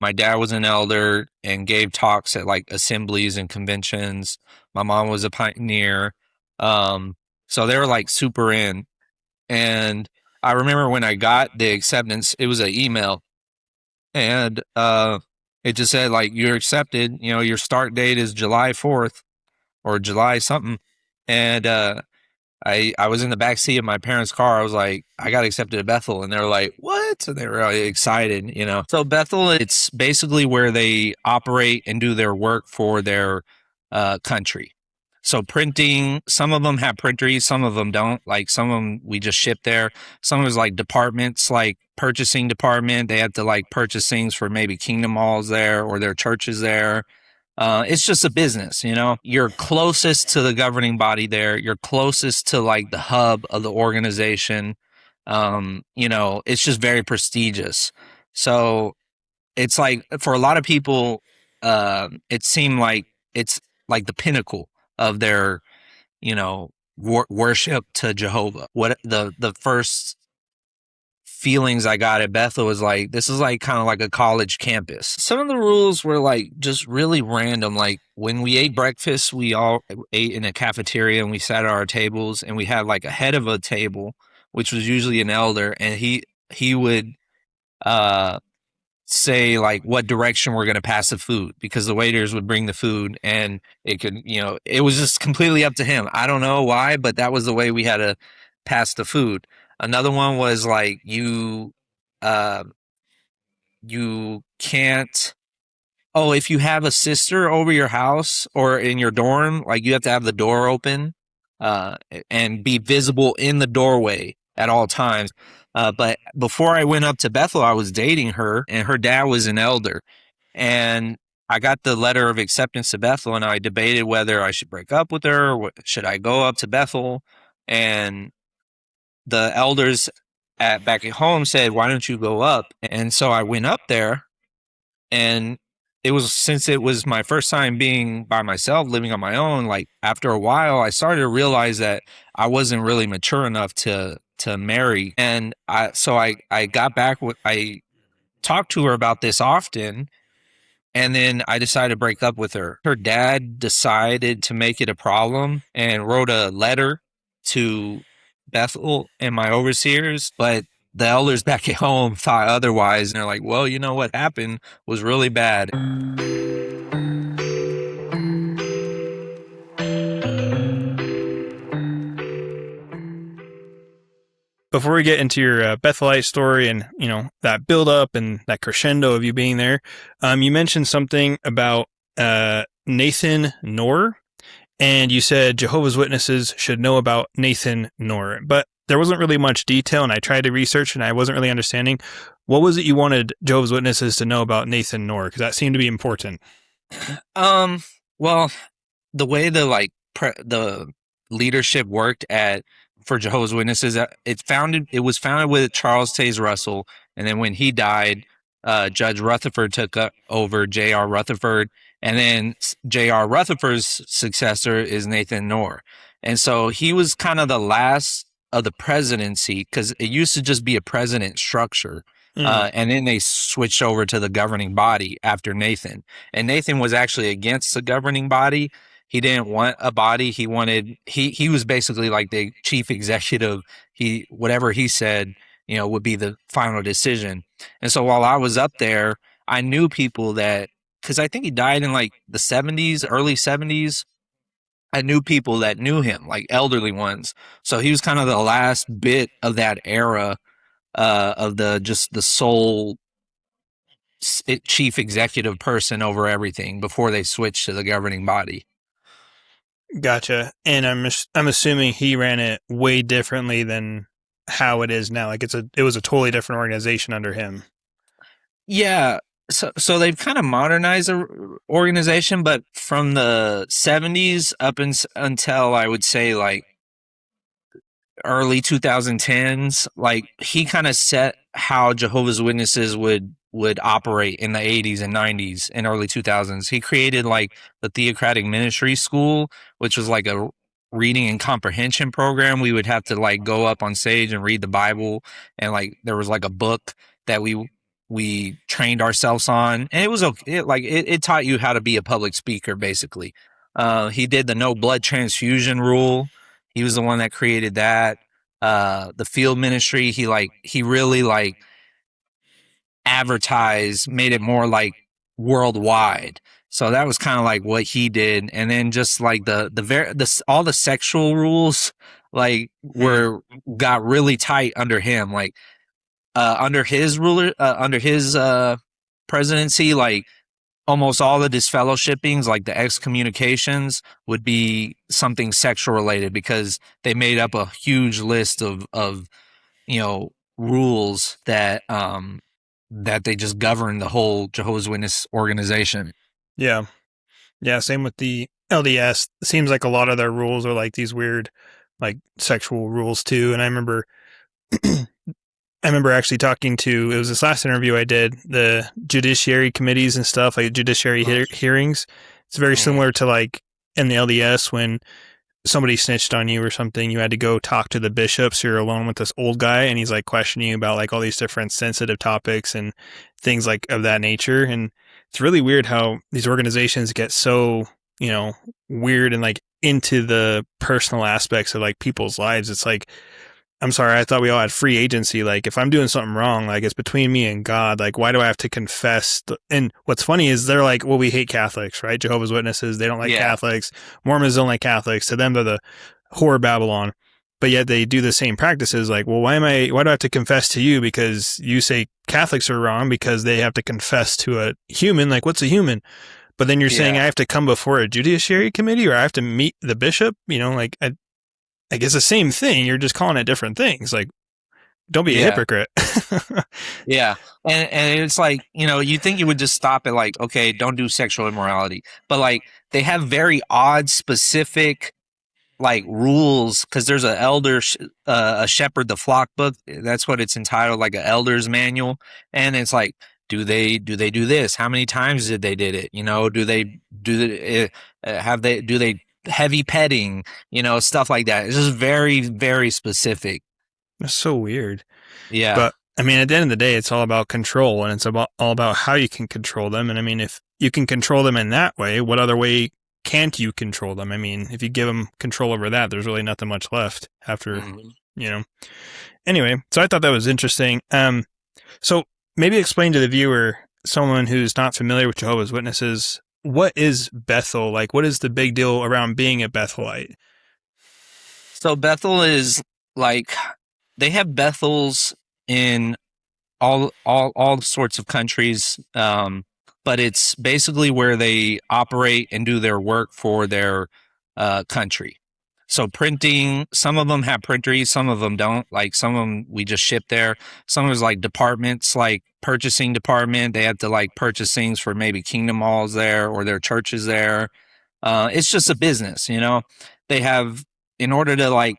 My dad was an elder and gave talks at like assemblies and conventions. My mom was a pioneer. Um, so they were like super in. And I remember when I got the acceptance, it was an email, and it just said like you're accepted. You know, your start date is July 4th or July something. And I was in the back seat of my parents' car. I was like, I got accepted at Bethel, and they were like, "What?" And they were really excited, you know. So Bethel, it's basically where they operate and do their work for their country. So printing, some of them have printers, some of them don't. Like some of them we just ship there. Some of it's like departments, like purchasing department. They have to like purchase things for maybe Kingdom Halls there or their churches there. It's just a business, you know. You're closest to the governing body there. You're closest to like the hub of the organization. You know, it's just very prestigious. So it's like for a lot of people, it seemed like it's like the pinnacle of their, you know, worship to Jehovah. What the first feelings I got at Bethel was like, this is like kind of like a college campus. Some of the rules were like just really random. Like when we ate breakfast, we all ate in a cafeteria and we sat at our tables, and we had like a head of a table, which was usually an elder, and he would uh say like what direction we're going to pass the food, because the waiters would bring the food and it could, you know, it was just completely up to him. I don't know why, but that was the way we had to pass the food. Another one was like uh you can't, oh, if you have a sister over your house or in your dorm, like you have to have the door open uh and be visible in the doorway at all times. But before I went up to Bethel, I was dating her, and her dad was an elder. And I got the letter of acceptance to Bethel, and I debated whether I should break up with her or should I go up to Bethel. And the elders back at home said, "Why don't you go up?" And so I went up there, and it was, since it was my first time being by myself, living on my own. Like after a while, I started to realize that I wasn't really mature enough to marry, and I got back with I talked to her about this often, and then I decided to break up with her. Her dad decided to make it a problem and wrote a letter to Bethel and my overseers, but the elders back at home thought otherwise. And they're like, well, you know, what happened was really bad. Before we get into your Bethelite story and that build up and that crescendo of you being there, you mentioned something about Nathan Noor, and you said Jehovah's Witnesses should know about Nathan Noor, but there wasn't really much detail, and I tried to research and I wasn't really understanding. What was it you wanted Jehovah's Witnesses to know about Nathan Noor? Because that seemed to be important. Well, the way the leadership worked at for Jehovah's Witnesses, it was founded with Charles Taze Russell, and then when he died, Judge Rutherford took over J.R. Rutherford, and then J.R. Rutherford's successor is Nathan Noor, and so he was kind of the last of the presidency, because it used to just be a president structure. And then they switched over to the governing body after Nathan. And Nathan was actually against the governing body. He didn't want a body. He was basically like the chief executive. Whatever he said, would be the final decision. And so while I was up there, I knew people that, because I think he died in like the 70s, early 70s. I knew people that knew him, like elderly ones. So he was kind of the last bit of that era of the sole chief executive person over everything before they switched to the governing body. Gotcha. And I'm assuming he ran it way differently than how it is now. Like it was a totally different organization under him. Yeah. So they've kind of modernized the organization, but from the 70s up until I would say like early 2010s, like he kind of set how Jehovah's Witnesses would operate in the 80s and 90s and early 2000s. He created like the Theocratic Ministry School, which was like a reading and comprehension program. We would have to like go up on stage and read the Bible, and like there was like a book that we we trained ourselves on, and it was okay. It taught you how to be a public speaker, basically. He did the no blood transfusion rule. He was the one that created that. The field ministry, he really like advertised, made it more like worldwide. So that was kind of like what he did, and then just like all the sexual rules like were got really tight under him. Like under his presidency, like almost all the disfellowshippings, like the excommunications, would be something sexual related because they made up a huge list of rules that they just govern the whole Jehovah's Witness organization. Yeah. Yeah, same with the LDS. It seems like a lot of their rules are like these weird, like sexual rules too. And I remember, I remember actually talking to, it was this last interview I did, the judiciary committees and stuff, like judiciary hearings. It's very similar to like in the LDS when somebody snitched on you or something, you had to go talk to the bishops. You're alone with this old guy and he's like questioning you about like all these different sensitive topics and things like of that nature. And it's really weird how these organizations get so, weird and like into the personal aspects of like people's lives. It's like, I'm sorry, I thought we all had free agency. Like, if I'm doing something wrong, like, it's between me and God. Like, why do I have to confess? And what's funny is they're like, well, we hate Catholics, right? Jehovah's Witnesses, they don't like Catholics. Mormons don't like Catholics. To them, they're the whore of Babylon. But yet they do the same practices. Like, well, why do I have to confess to you? Because you say Catholics are wrong because they have to confess to a human. Like, what's a human? But then you're saying I have to come before a judiciary committee or I have to meet the bishop? I guess the same thing. You're just calling it different things. Like, don't be a hypocrite. Yeah. And it's like, you think you would just stop at like, okay, don't do sexual immorality. But like, they have very odd, specific like rules because there's an a shepherd the flock book. That's what it's entitled, like an elder's manual. And it's like, do they do this? How many times did they did it? Do they heavy petting, stuff like that. It's just very, very specific. That's so weird. Yeah. But I mean, at the end of the day, it's all about control and it's all about how you can control them. And I mean, if you can control them in that way, what other way can't you control them? I mean, if you give them control over that, there's really nothing much left after, Anyway, so I thought that was interesting. So maybe explain to the viewer, someone who's not familiar with Jehovah's Witnesses, what is Bethel? Like, what is the big deal around being a Bethelite? So Bethel is like, they have Bethels in all sorts of countries, but it's basically where they operate and do their work for their country. So printing, some of them have printers, some of them don't. Like some of them we just ship there. Some of it's like departments, like purchasing department. They have to like purchase things for maybe Kingdom Halls there or their churches there. It's just a business, They have, in order to like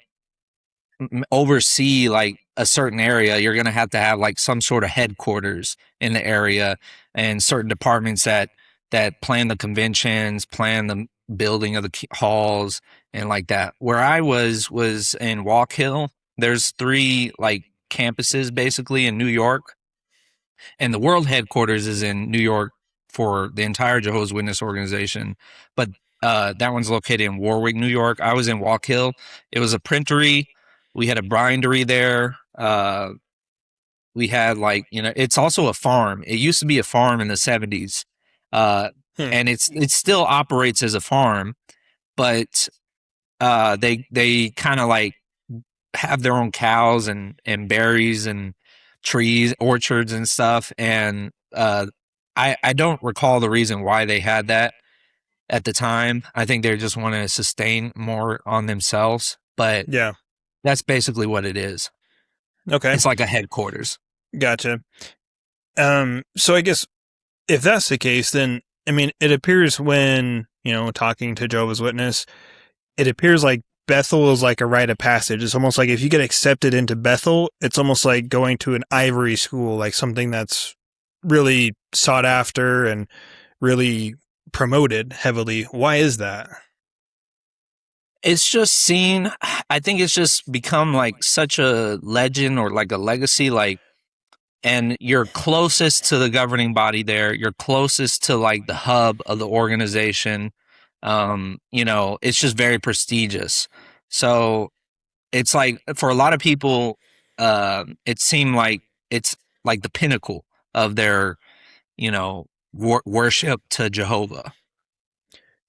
oversee like a certain area, you're going to have like some sort of headquarters in the area and certain departments that plan the conventions, plan the building of the halls and like that. Where I was in Walk Hill. There's 3 like campuses basically in New York, and the world headquarters is in New York for the entire Jehovah's Witness organization. But that one's located in Warwick, New York. I was in Walk Hill. It was a printery. We had a bindery there. We had like, it's also a farm. It used to be a farm in the 70s. And it still operates as a farm, but they kind of like have their own cows and berries and trees, orchards and stuff. And I don't recall the reason why they had that at the time. I think they just want to sustain more on themselves, but yeah, that's basically what it is. Okay. It's like a headquarters. Gotcha. So I guess if that's the case, then, I mean, it appears when, talking to Jehovah's Witness, it appears like Bethel is like a rite of passage. It's almost like if you get accepted into Bethel, it's almost like going to an ivory school, like something that's really sought after and really promoted heavily. Why is that? It's just seen, I think it's just become like such a legend or like a legacy. Like and you're closest to the governing body there. You're closest to like the hub of the organization. It's just very prestigious. So it's like for a lot of people, it seemed like it's like the pinnacle of their, worship to Jehovah.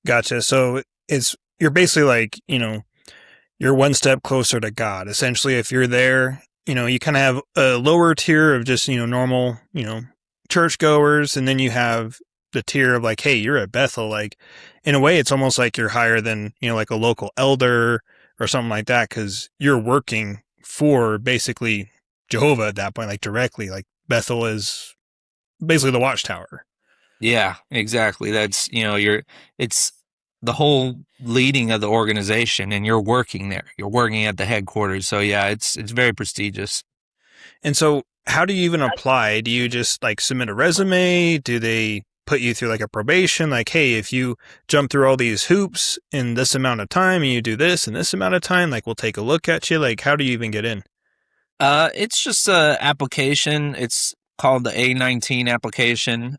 Gotcha. So you're basically like, you're one step closer to God. Essentially, if you're there, you kind of have a lower tier of just, normal, churchgoers, and then you have the tier of like, hey, you're at Bethel. Like, in a way, it's almost like you're higher than, like a local elder or something like that, because you're working for basically Jehovah at that point, like directly. Like Bethel is basically the watchtower. Yeah, exactly. That's, it's the whole leading of the organization, and you're working there. You're working at the headquarters. So yeah, it's very prestigious. And so how do you even apply? Do you just like submit a resume? Do they put you through like a probation? Like, hey, if you jump through all these hoops in this amount of time and you do this in this amount of time, like we'll take a look at you. Like, how do you even get in? It's just a application. It's called the A19 application.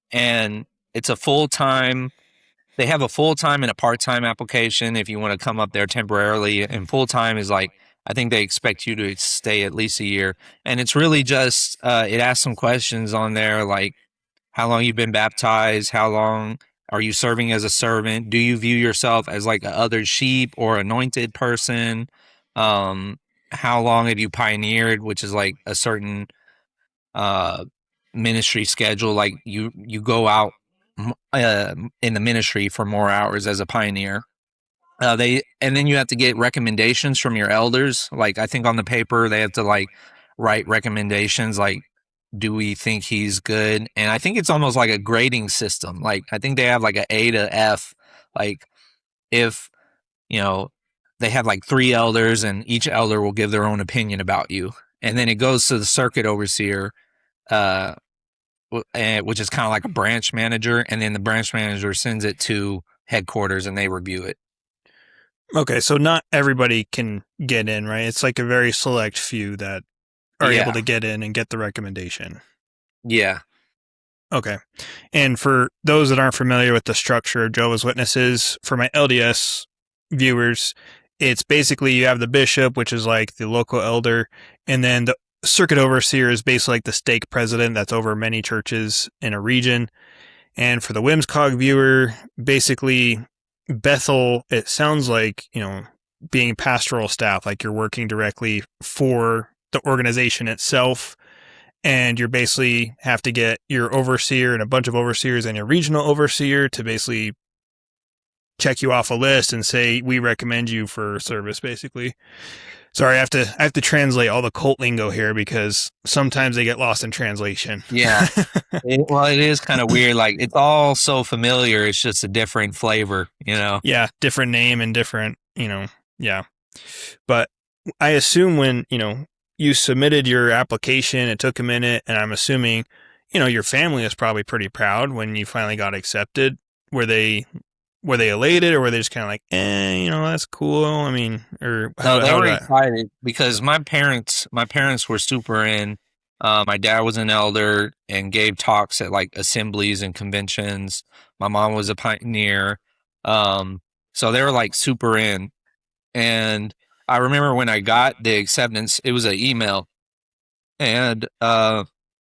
And it's a full-time. They have a full-time and a part-time application if you want to come up there temporarily. And full-time is like, I think they expect you to stay at least a year. And it's really just, it asks some questions on there like how long you've been baptized, how long are you serving as a servant, do you view yourself as like a other sheep or anointed person, um, how long have you pioneered, which is like a certain uh, ministry schedule. Like you go out in the ministry for more hours as a pioneer. And then you have to get recommendations from your elders. Like I think on the paper they have to like write recommendations. Like, do we think he's good? And I think it's almost like a grading system. Like I think they have like a A to F. Like if you know they have like three elders, and each elder will give their own opinion about you, and then it goes to the circuit overseer, uh, which is kind of like a branch manager, and then the branch manager sends it to headquarters and they review it. Okay, so not everybody can get in, right? It's like a very select few that are able Yeah. to get in and get the recommendation. Yeah. Okay. And for those that aren't familiar with the structure of Jehovah's Witnesses, for my LDS viewers, it's basically you have the bishop, which is like the local elder, and then the circuit overseer is basically like the stake president that's over many churches in a region. And for the Whimscog viewer, basically Bethel, it sounds like, being pastoral staff, like you're working directly for the organization itself. And you basically have to get your overseer and a bunch of overseers and your regional overseer to basically check you off a list and say, we recommend you for service, basically. Sorry, I have to translate all the cult lingo here because sometimes they get lost in translation. Yeah. It is kind of weird. Like it's all so familiar. It's just a different flavor, Yeah, different name and different, yeah. But I assume when, you submitted your application, it took a minute, and I'm assuming, your family was probably pretty proud when you finally got accepted. Were they elated, or were they just kind of like, that's cool? I mean, or No, they were excited because my parents were super in. My dad was an elder and gave talks at like assemblies and conventions. My mom was a pioneer. So they were like super in. And I remember when I got the acceptance, it was an email, and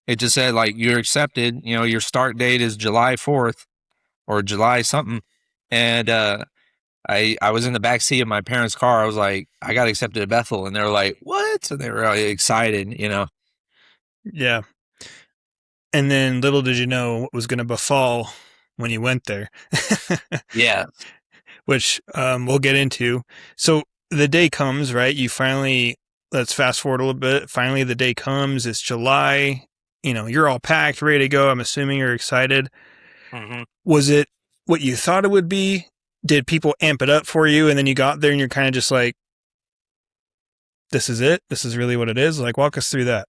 it just said like you're accepted. Your start date is July 4th or July something. And I was in the back seat of my parents' car. I was like, I got accepted at Bethel, and they were like, "What?" And they were really excited. Yeah. And then little did you know what was going to befall when you went there. Yeah. Which we'll get into. So the day comes, right? You finally, let's fast forward a little bit. Finally, the day comes. It's July. You're all packed, ready to go. I'm assuming you're excited. Mm-hmm. Was it what you thought it would be? Did people amp it up for you? And then you got there and you're kind of just like, this is it? This is really what it is? Like, walk us through that.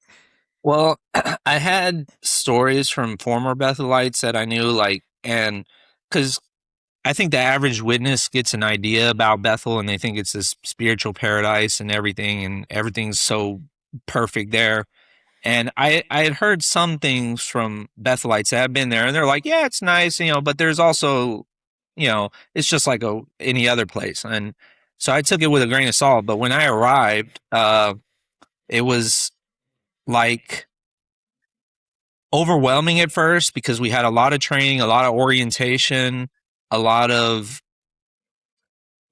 Well, I had stories from former Bethelites that I knew, and because I think the average witness gets an idea about Bethel and they think it's this spiritual paradise and everything's so perfect there. And I had heard some things from Bethelites that have been there, and they're like, yeah, it's nice, but there's also, it's just like any other place. And so I took it with a grain of salt. But when I arrived, it was like overwhelming at first because we had a lot of training, a lot of orientation, a lot of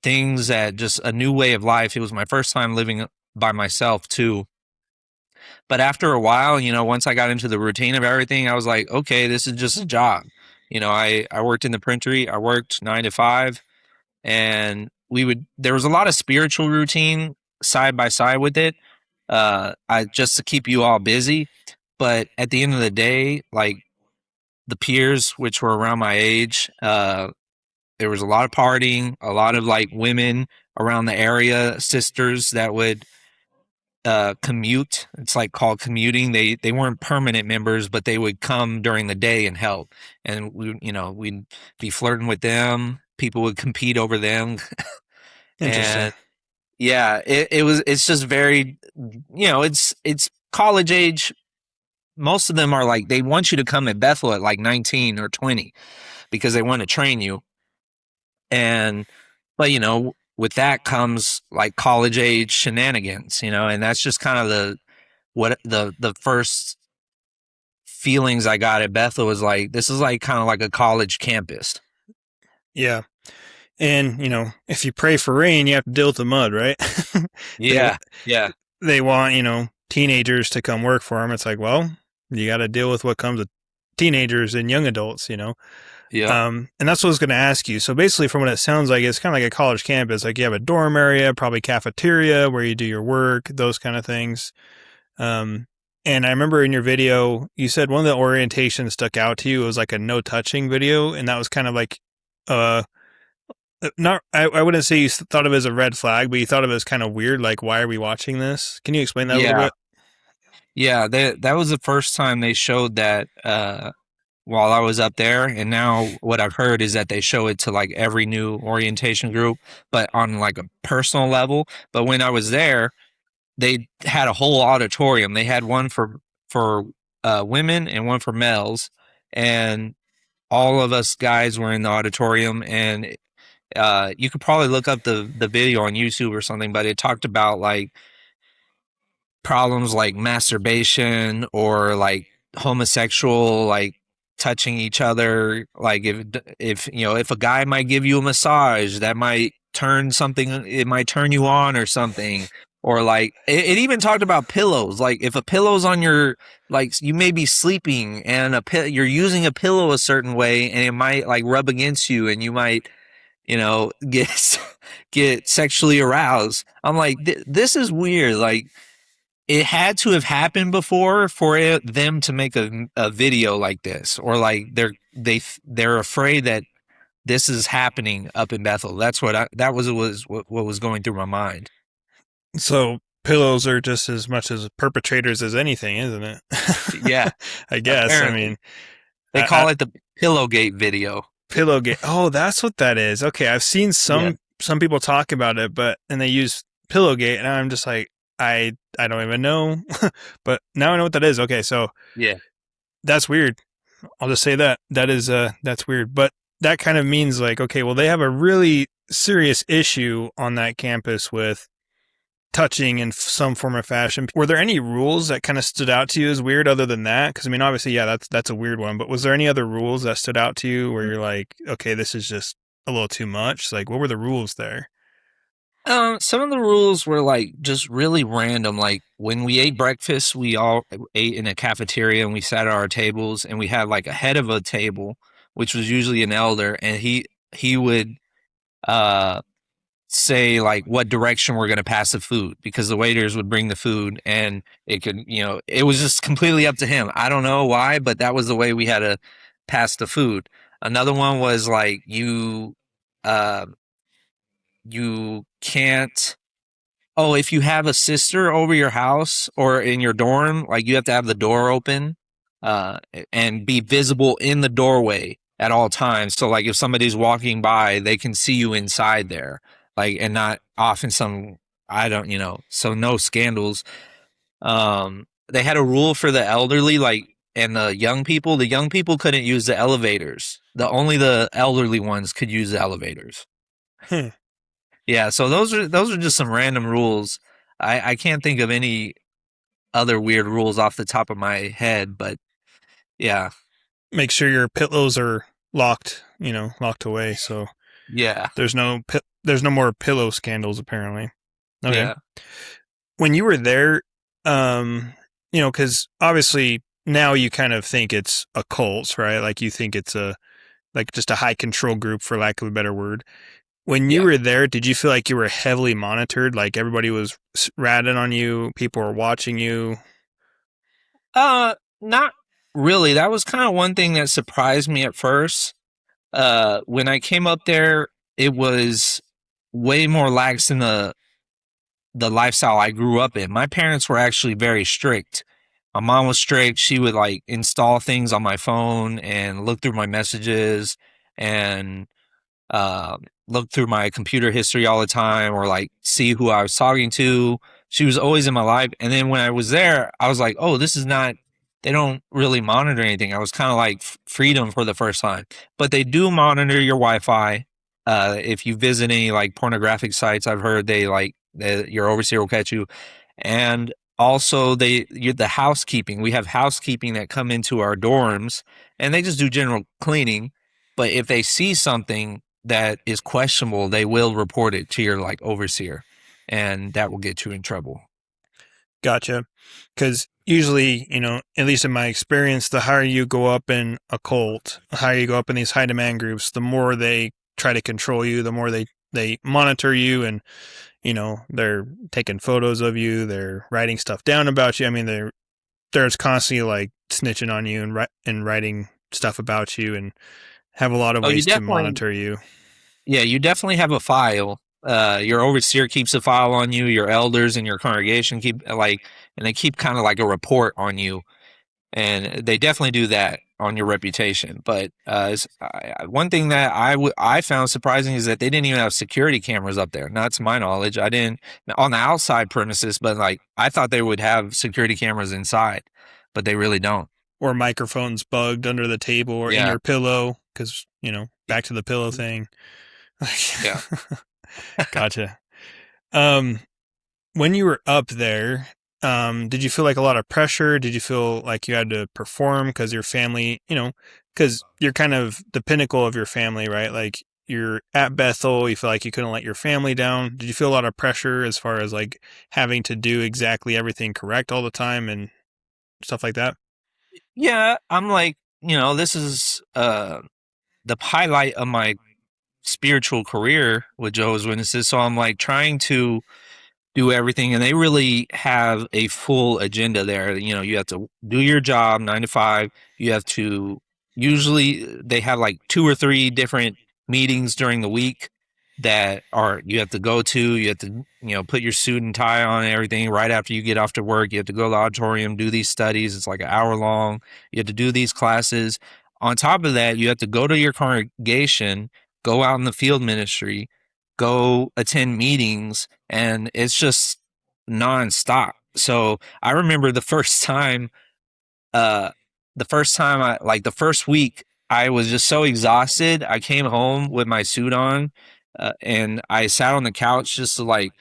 things that just a new way of life. It was my first time living by myself too. But after a while, once I got into the routine of everything, I was like, okay, this is just a job. I worked in the printery. I worked 9 to 5, and there was a lot of spiritual routine side by side with it. I just to keep you all busy. But at the end of the day, like the peers, which were around my age, there was a lot of partying, a lot of like women around the area, sisters that would commute. It's like called commuting. They weren't permanent members, but they would come during the day and help. And we'd be flirting with them. People would compete over them. Interesting. And yeah, it's just very, it's college age. Most of them are like, they want you to come at Bethel at like 19 or 20 because they want to train you. But with that comes like college age shenanigans, and that's just kind of the first feelings I got at Bethel was like, this is like kind of like a college campus. Yeah. And, if you pray for rain, you have to deal with the mud, right? Yeah. Yeah. They want, teenagers to come work for them. It's like, well, you got to deal with what comes with teenagers and young adults, Yeah. And that's what I was going to ask you. So basically, from what it sounds like, it's kind of like a college campus. Like you have a dorm area, probably cafeteria where you do your work, those kind of things. And I remember in your video, you said one of the orientations stuck out to you. It was like a no touching video, and that was kind of like, not. I wouldn't say you thought of it as a red flag, but you thought of it as kind of weird. Like, why are we watching this? Can you explain that a little Yeah. bit? Yeah. That was the first time they showed that while I was up there. And now what I've heard is that they show it to like every new orientation group, but on like a personal level. But when I was there, they had a whole auditorium. They had one for women and one for males, and all of us guys were in the auditorium. And you could probably look up the video on YouTube or something, but it talked about like problems like masturbation or like homosexual like touching each other. Like if a guy might give you a massage, that might turn something, it might turn you on or something. Or like it even talked about pillows. Like if a pillow's on your, like you may be sleeping and you're using a pillow a certain way and it might like rub against you and you might get get sexually aroused. I'm like, this is weird. Like it had to have happened before for them to make a video like this, or like they're afraid that this is happening up in Bethel. That's that was what was going through my mind. So pillows are just as much as perpetrators as anything, isn't it? Yeah, I guess. I apparently mean, they call it the Pillowgate video. Pillowgate. Oh, that's what that is. Okay, I've seen Yeah, some people talk about it, and they use Pillowgate, and I'm just like, I don't even know, but now I know what that is. Okay, so yeah. that's weird. I'll just say that is that's weird, but that kind of means like, okay, well, they have a really serious issue on that campus with touching in some form or fashion. Were there any rules that kind of stood out to you as weird other than that? Because I mean, obviously, yeah, that's a weird one. But was there any other rules that stood out to you where you're like, okay, this is just a little too much? Like, what were the rules there? Some of the rules were like just really random. Like when we ate breakfast, we all ate in a cafeteria and we sat at our tables, and we had like a head of a table, which was usually an elder, and he would uh say like what direction we're going to pass the food, because the waiters would bring the food and it could, it was just completely up to him. I don't know why, but that was the way we had to pass the food. Another one was like uh you can't, oh, if you have a sister over your house or in your dorm, like you have to have the door open uh and be visible in the doorway at all times. So like if somebody's walking by, they can see you inside there, like, and not off in some, I don't, so no scandals. they had a rule for the elderly, like, and the young people. The young people couldn't use the elevators. Only the elderly ones could use the elevators. Hmm. Yeah, so those are just some random rules. I can't think of any other weird rules off the top of my head, but yeah, Make sure your pillows are locked, locked away. So yeah, there's no more pillow scandals apparently. Okay. yeah. When you were there, because obviously now you kind of think it's a cult, right? Like you think it's like just a high control group, for lack of a better word. When you Yeah. were there, did you feel like you were heavily monitored? Like everybody was ratting on you, people were watching you? Not really. That was kind of one thing that surprised me at first. When I came up there, it was way more lax than the lifestyle I grew up in. My parents were actually very strict. My mom was strict. She would like install things on my phone and look through my messages and look through my computer history all the time or like see who I was talking to. She was always in my life. And then when I was there, I was like, oh, this is not, they don't really monitor anything. I was kind of like freedom for the first time. But they do monitor your Wi Fi. If you visit any like pornographic sites, I've heard your overseer will catch you. And also the housekeeping. We have housekeeping that come into our dorms and they just do general cleaning. But if they see something that is questionable, they will report it to your like overseer, and that will get you in trouble. Gotcha. Because usually, at least in my experience, the higher you go up in a cult, the higher you go up in these high demand groups, the more they try to control you, the more they monitor you, and they're taking photos of you, they're writing stuff down about you. I mean, there's constantly like snitching on you and writing stuff about you, and have a lot of Oh, you ways to definitely, monitor you. yeah, you definitely have a file. Your overseer keeps a file on you. Your elders and your congregation keep and they keep kind of like a report on you, and they definitely do that on your reputation. But one thing that I found surprising is that they didn't even have security cameras up there. Not to my knowledge. I didn't on the outside premises, but like I thought they would have security cameras inside, but they really don't. Or microphones bugged under the table or in Yeah, your pillow, because back to the pillow thing. yeah. Gotcha. Um, when you were up there, did you feel like a lot of pressure? Did you feel like you had to perform because your family, because you're kind of the pinnacle of your family, right? Like you're at Bethel, you feel like you couldn't let your family down. Did you feel a lot of pressure as far as like having to do exactly everything correct all the time and stuff like that? Yeah, I'm like, this is the highlight of my spiritual career with Jehovah's Witnesses. So I'm like trying to do everything, and they really have a full agenda there. You have to do your job 9 to 5. You have to usually they have like 2 or 3 different meetings during the week that are you have to go to. You have to put your suit and tie on and everything right after you get off to work. You have to go to the auditorium, do these studies. It's like an hour long. You have to do these classes. On top of that, you have to go to your congregation, go out in the field ministry, go attend meetings, and it's just nonstop. So I remember uh, the first time the first week, I was just so exhausted. I came home with my suit on, and I sat on the couch just to like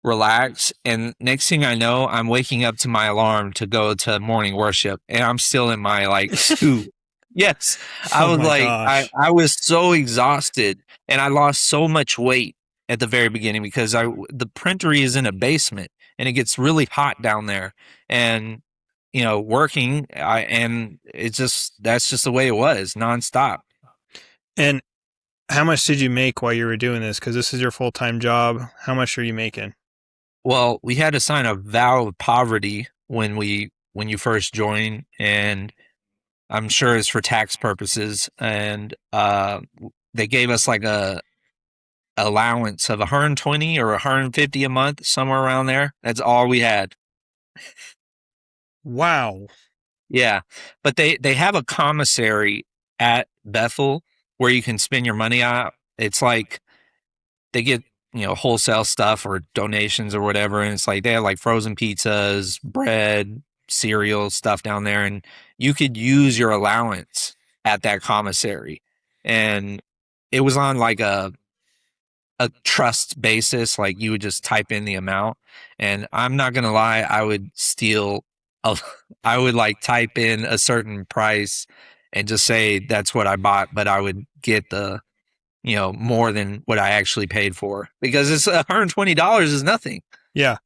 relax. And next thing I know, I'm waking up to my alarm to go to morning worship, and I'm still in my like suit. Yes, I Oh was my like, gosh. I was so exhausted, and I lost so much weight at the very beginning because the printery is in a basement, and it gets really hot down there, and working, and it's just that's just the way it was nonstop. And how much did you make while you were doing this? Because this is your full time job. How much are you making? Well, we had to sign a vow of poverty when you first join, and I'm sure it's for tax purposes. And they gave us like a allowance of 120 or 150 a month, somewhere around there. That's all we had. Wow. Yeah, but they have a commissary at Bethel where you can spend your money out. It's like they get wholesale stuff or donations or whatever, and it's like they have like frozen pizzas, bread, cereal stuff down there, and you could use your allowance at that commissary. And it was on like a trust basis, like you would just type in the amount. And I'm not gonna lie, I would steal I would like type in a certain price and just say that's what I bought, but I would get the, more than what I actually paid for, because it's $120 is nothing. Yeah.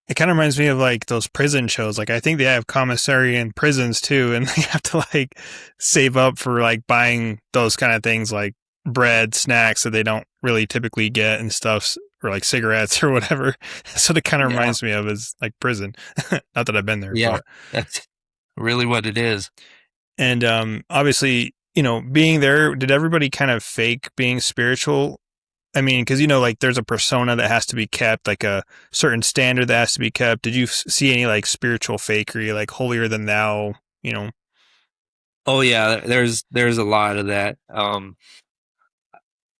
It kind of reminds me of like those prison shows. Like I think they have commissary in prisons too, and they have to like save up for like buying those kind of things like bread, snacks that they don't really typically get and stuff, or like cigarettes or whatever. So it kind of Yeah. reminds me of is like prison. Not that I've been there. Yeah, But. that's really what it is. And obviously, being there, did everybody kind of fake being spiritual? I mean, because, like there's a persona that has to be kept, like a certain standard that has to be kept. Did you see any like spiritual fakery, like holier than thou, Oh yeah, there's a lot of that.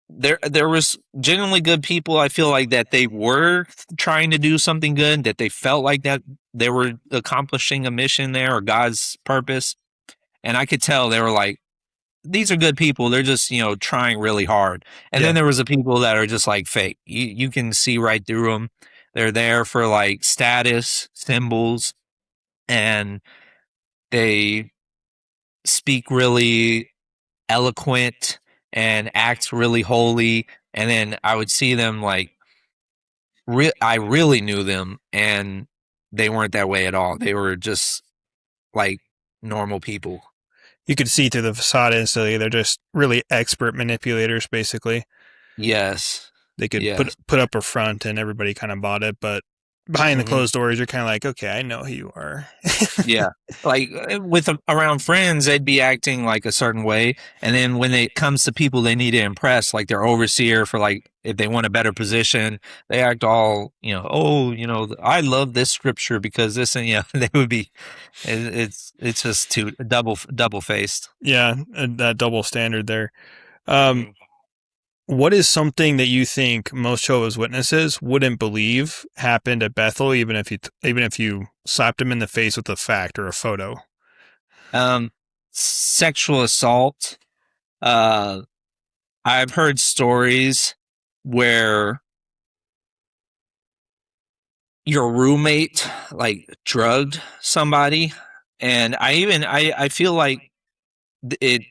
There was genuinely good people. I feel like that they were trying to do something good, that they felt like that they were accomplishing a mission there or God's purpose. And I could tell they were like, these are good people. They're just, trying really hard. And Yeah. then there was the people that are just like fake. You can see right through them. They're there for like status symbols, and they speak really eloquent and act really holy. And then I would see them like, I really knew them, and they weren't that way at all. They were just like normal people. You could see through the facade instantly. They're just really expert manipulators, basically. Yes. They could Yes. put up a front and everybody kind of bought it, but behind the closed doors, you're kind of like, okay, I know who you are. Yeah. Like with around friends, they'd be acting like a certain way. And then when it comes to people they need to impress, like their overseer for like, if they want a better position, they act all, I love this scripture because this, and they would be, it's just too double faced. Yeah. That double standard there. What is something that you think most Jehovah's Witnesses wouldn't believe happened at Bethel, even if you slapped them in the face with a fact or a photo? Sexual assault. I've heard stories where your roommate like drugged somebody, and I feel like it.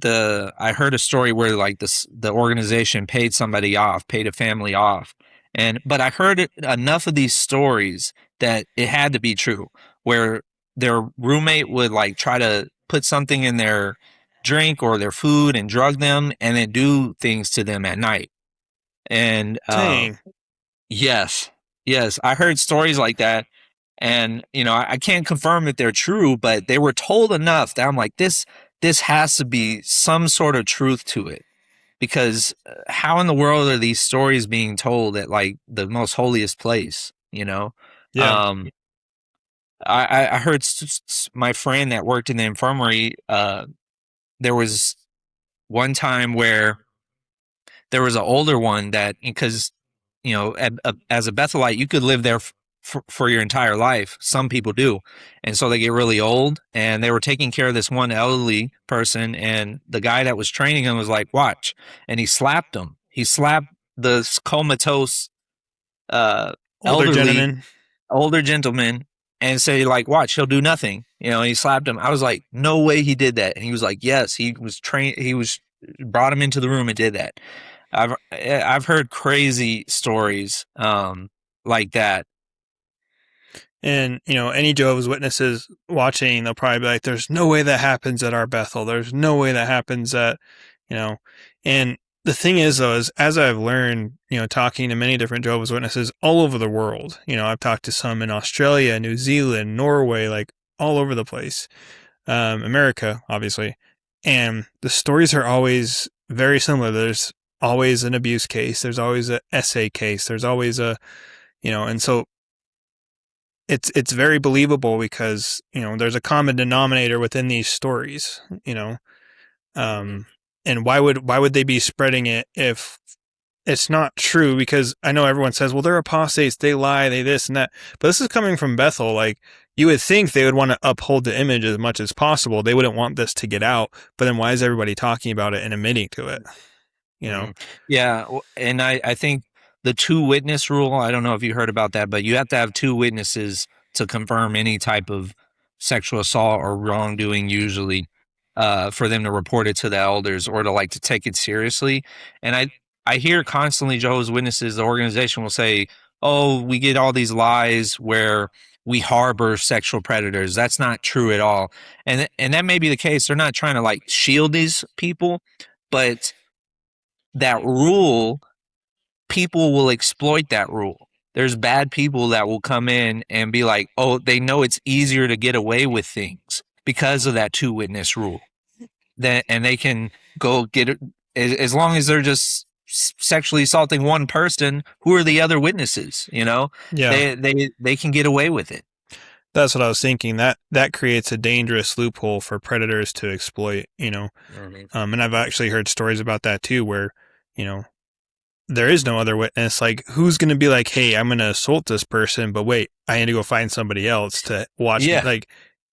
I heard a story where like the organization paid a family off, but I heard enough of these stories that it had to be true, where their roommate would like try to put something in their drink or their food and drug them, and then do things to them at night. And Dang. yes, I heard stories like that, and I can't confirm that they're true, but they were told enough that I'm like, this has to be some sort of truth to it, because how in the world are these stories being told at like the most holiest place? Yeah. I heard my friend that worked in the infirmary. There was one time where there was an older one that, because as a Bethelite, you could live there for your entire life. Some people do. And so they get really old, and they were taking care of this one elderly person, and the guy that was training him was like, watch. And he slapped him. He slapped the comatose older gentleman, and said like, watch, he'll do nothing. He slapped him. I was like, no way he did that. And he was like, yes, he was trained. Brought him into the room and did that. I've heard crazy stories like that. And, any Jehovah's Witnesses watching, they'll probably be like, there's no way that happens at our Bethel. There's no way that happens at, and the thing is, though, is as I've learned, talking to many different Jehovah's Witnesses all over the world, I've talked to some in Australia, New Zealand, Norway, like all over the place, America, obviously. And the stories are always very similar. There's always an abuse case. There's always a essay case. There's always a, and so it's very believable because, there's a common denominator within these stories, and why would they be spreading it if it's not true, because I know everyone says, well, they're apostates, they lie, they this and that. But this is coming from Bethel. Like, you would think they would want to uphold the image as much as possible. They wouldn't want this to get out. But then why is everybody talking about it and admitting to it? You know? Yeah, and I think the two witness rule, I don't know if you heard about that, but you have to have two witnesses to confirm any type of sexual assault or wrongdoing, usually, for them to report it to the elders or to like to take it seriously. And I hear constantly Jehovah's Witnesses, the organization will say, "Oh, we get all these lies where we harbor sexual predators." That's not true at all. And that may be the case. They're not trying to like shield these people, but that rule, people will exploit that rule. There's bad people that will come in and be like, oh, they know it's easier to get away with things because of that two witness rule. And they can go get it as long as they're just sexually assaulting one person. Who are the other witnesses? You know, Yeah. they can get away with it. That's what I was thinking. That creates a dangerous loophole for predators to exploit, you know. And I've actually heard stories about that too, where, you know, there is no other witness. Like, who's going to be like, hey, I'm going to assault this person, but wait, I need to go find somebody else to watch me. Yeah,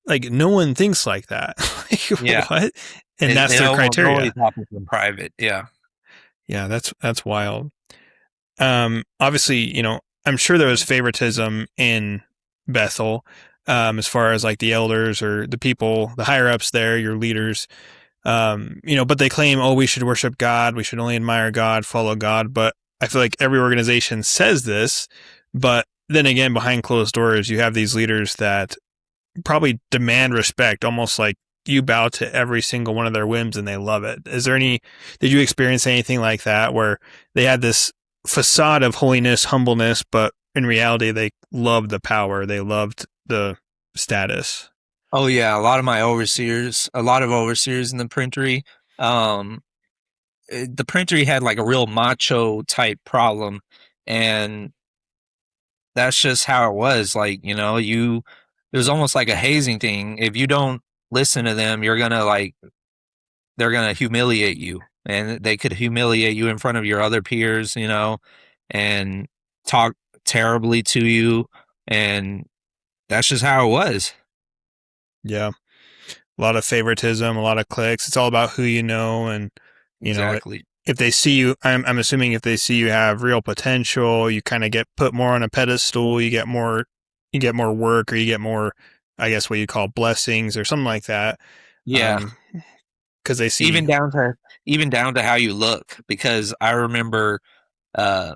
Like no one thinks like that. Like, yeah. what? And that's It their always criteria. happens in private. Yeah. Yeah, that's wild. Obviously, you know, I'm sure there was favoritism in Bethel, as far as like the elders or the people, the higher ups there, your leaders. You know, but they claim, oh, we should worship God, we should only admire God, follow God. But I feel like every organization says this, but then again, behind closed doors, you have these leaders that probably demand respect, almost like you bow to every single one of their whims and they love it. Did you experience anything like that where they had this facade of holiness, humbleness, but in reality, they loved the power, they loved the status? Oh yeah, a lot of overseers in the printery. Um, the printery had like a real macho type problem, and that's just how it was. Like, you know, it was almost like a hazing thing. If you don't listen to them, they're gonna humiliate you, and they could humiliate you in front of your other peers, you know, and talk terribly to you, and that's just how it was. Yeah. A lot of favoritism, a lot of clicks. It's all about who you know. And, you know, Exactly. if they see you, I'm assuming if they see you have real potential, you kind of get put more on a pedestal, you get more work, or you get more, I guess, what you call blessings or something like that. Yeah. Cause they see, even down to even down to how you look, because I remember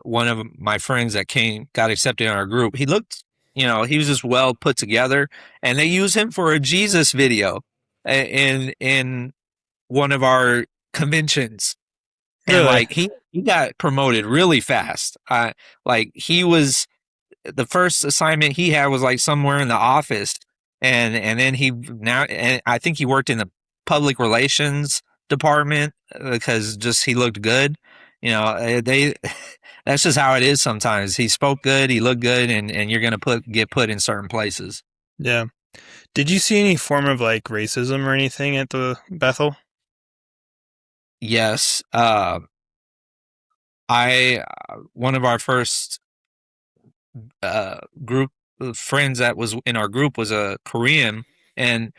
one of my friends that got accepted in our group, he looked, you know, he was just well put together, and they used him for a Jesus video in one of our conventions, and really, like he got promoted really fast. Like he was, the first assignment he had was like somewhere in the office, and then and I think he worked in the public relations department because just he looked good. You know, they that's just how it is sometimes. He spoke good, he looked good, and you're gonna get put in certain places. yeah. Did you see any form of like racism or anything at the Bethel? Yes, I one of our first group of friends that was in our group was a Korean, and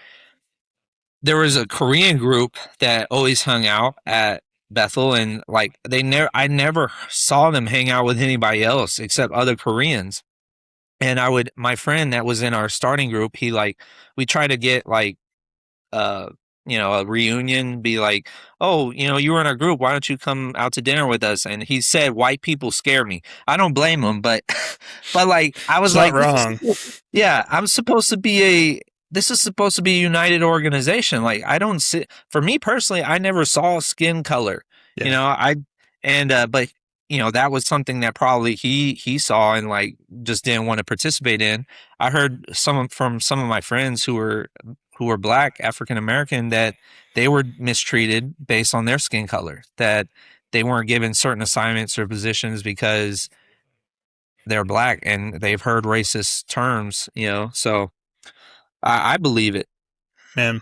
there was a Korean group that always hung out at Bethel, and like I never saw them hang out with anybody else except other Koreans. And my friend that was in our starting group, we try to get like uh you know, a reunion, be like, oh, you know, you were in our group, why don't you come out to dinner with us? And he said white people scare me. I don't blame him, but but like I It's was not like, wrong. yeah, this is supposed to be a united organization. Like, I don't see, for me personally, I never saw skin color, you Yeah. know. But you know, that was something that probably he saw and like just didn't want to participate in. I heard from some of my friends who were black, African American, that they were mistreated based on their skin color, that they weren't given certain assignments or positions because they're black, and they've heard racist terms, you know. So I believe it. Man,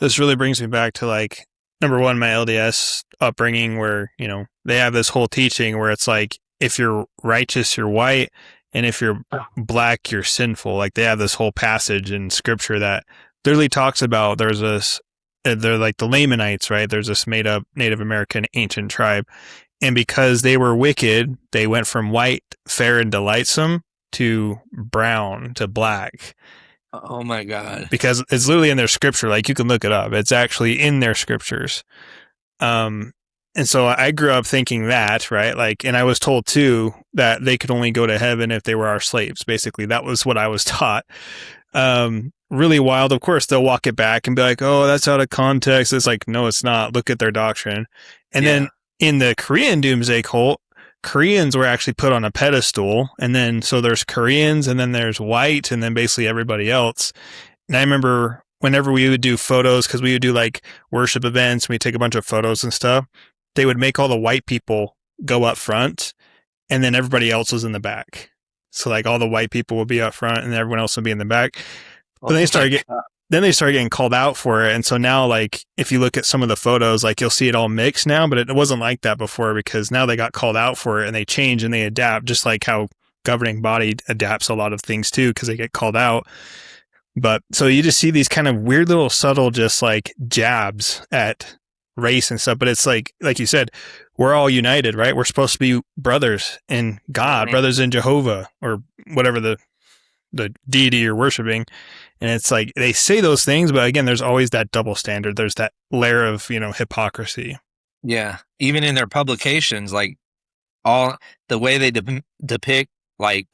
this really brings me back to like number one, my LDS upbringing, where, you know, they have this whole teaching where it's like, if you're righteous, you're white, and if you're black, you're sinful. Like they have this whole passage in scripture that literally talks about they're like the Lamanites, right? There's this made up Native American ancient tribe. And because they were wicked, they went from white, fair, and delightsome to brown to black. Oh my God. Because it's literally in their scripture. Like you can look it up. It's actually in their scriptures. And so I grew up thinking that, right? Like, and I was told too that they could only go to heaven if they were our slaves. Basically, that was what I was taught. Really wild. Of course, they'll walk it back and be like, oh, that's out of context. It's like, no, it's not. Look at their doctrine. And then in the Korean doomsday cult, Koreans were actually put on a pedestal. And then, so there's Koreans and then there's white and then basically everybody else. And I remember whenever we would do photos, because we would do like worship events, and we take a bunch of photos and stuff, they would make all the white people go up front and then everybody else was in the back. So like all the white people would be up front and everyone else would be in the back. But they started getting called out for it. And so now, like, if you look at some of the photos, like you'll see it all mixed now, but it wasn't like that before because now they got called out for it and they change and they adapt, just like how governing body adapts a lot of things too, because they get called out. But so you just see these kind of weird little subtle, just like jabs at race and stuff. But it's like you said, we're all united, right? We're supposed to be brothers in God, brothers in Jehovah, or whatever the deity you're worshiping. And it's like they say those things, but again, there's always that double standard. There's that layer of, hypocrisy. Yeah. Even in their publications, like all the way they depict like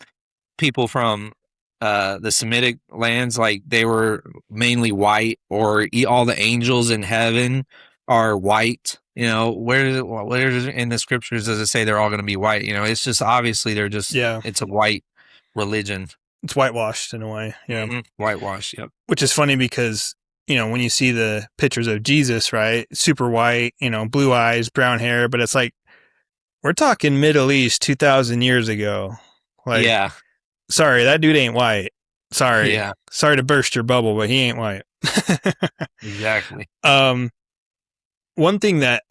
people from the Semitic lands, like they were mainly white, or all the angels in heaven are white. Where in the scriptures does it say they're all going to be white? It's just obviously they're just, it's a white religion. It's whitewashed in a way. Yeah. Mm-hmm. Whitewashed. Yep. Which is funny because, when you see the pictures of Jesus, right? Super white, blue eyes, brown hair, but it's like, we're talking Middle East 2,000 years ago. Like, yeah. Sorry, that dude ain't white. Sorry. Yeah. Sorry to burst your bubble, but he ain't white. Exactly. One thing that,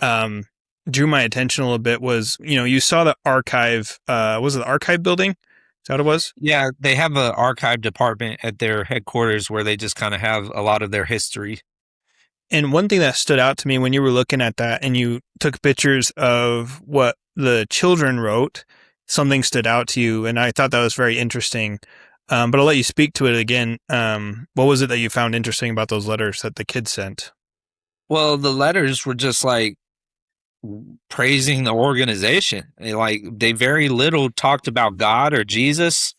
drew my attention a little bit was, you saw the archive, was it the archive building? Is that what it was? Yeah, they have an archive department at their headquarters where they just kind of have a lot of their history. And one thing that stood out to me when you were looking at that and you took pictures of what the children wrote, something stood out to you. And I thought that was very interesting. But I'll let you speak to it again. What was it that you found interesting about those letters that the kids sent? Well, the letters were just like praising the organization. They very little talked about God or Jesus.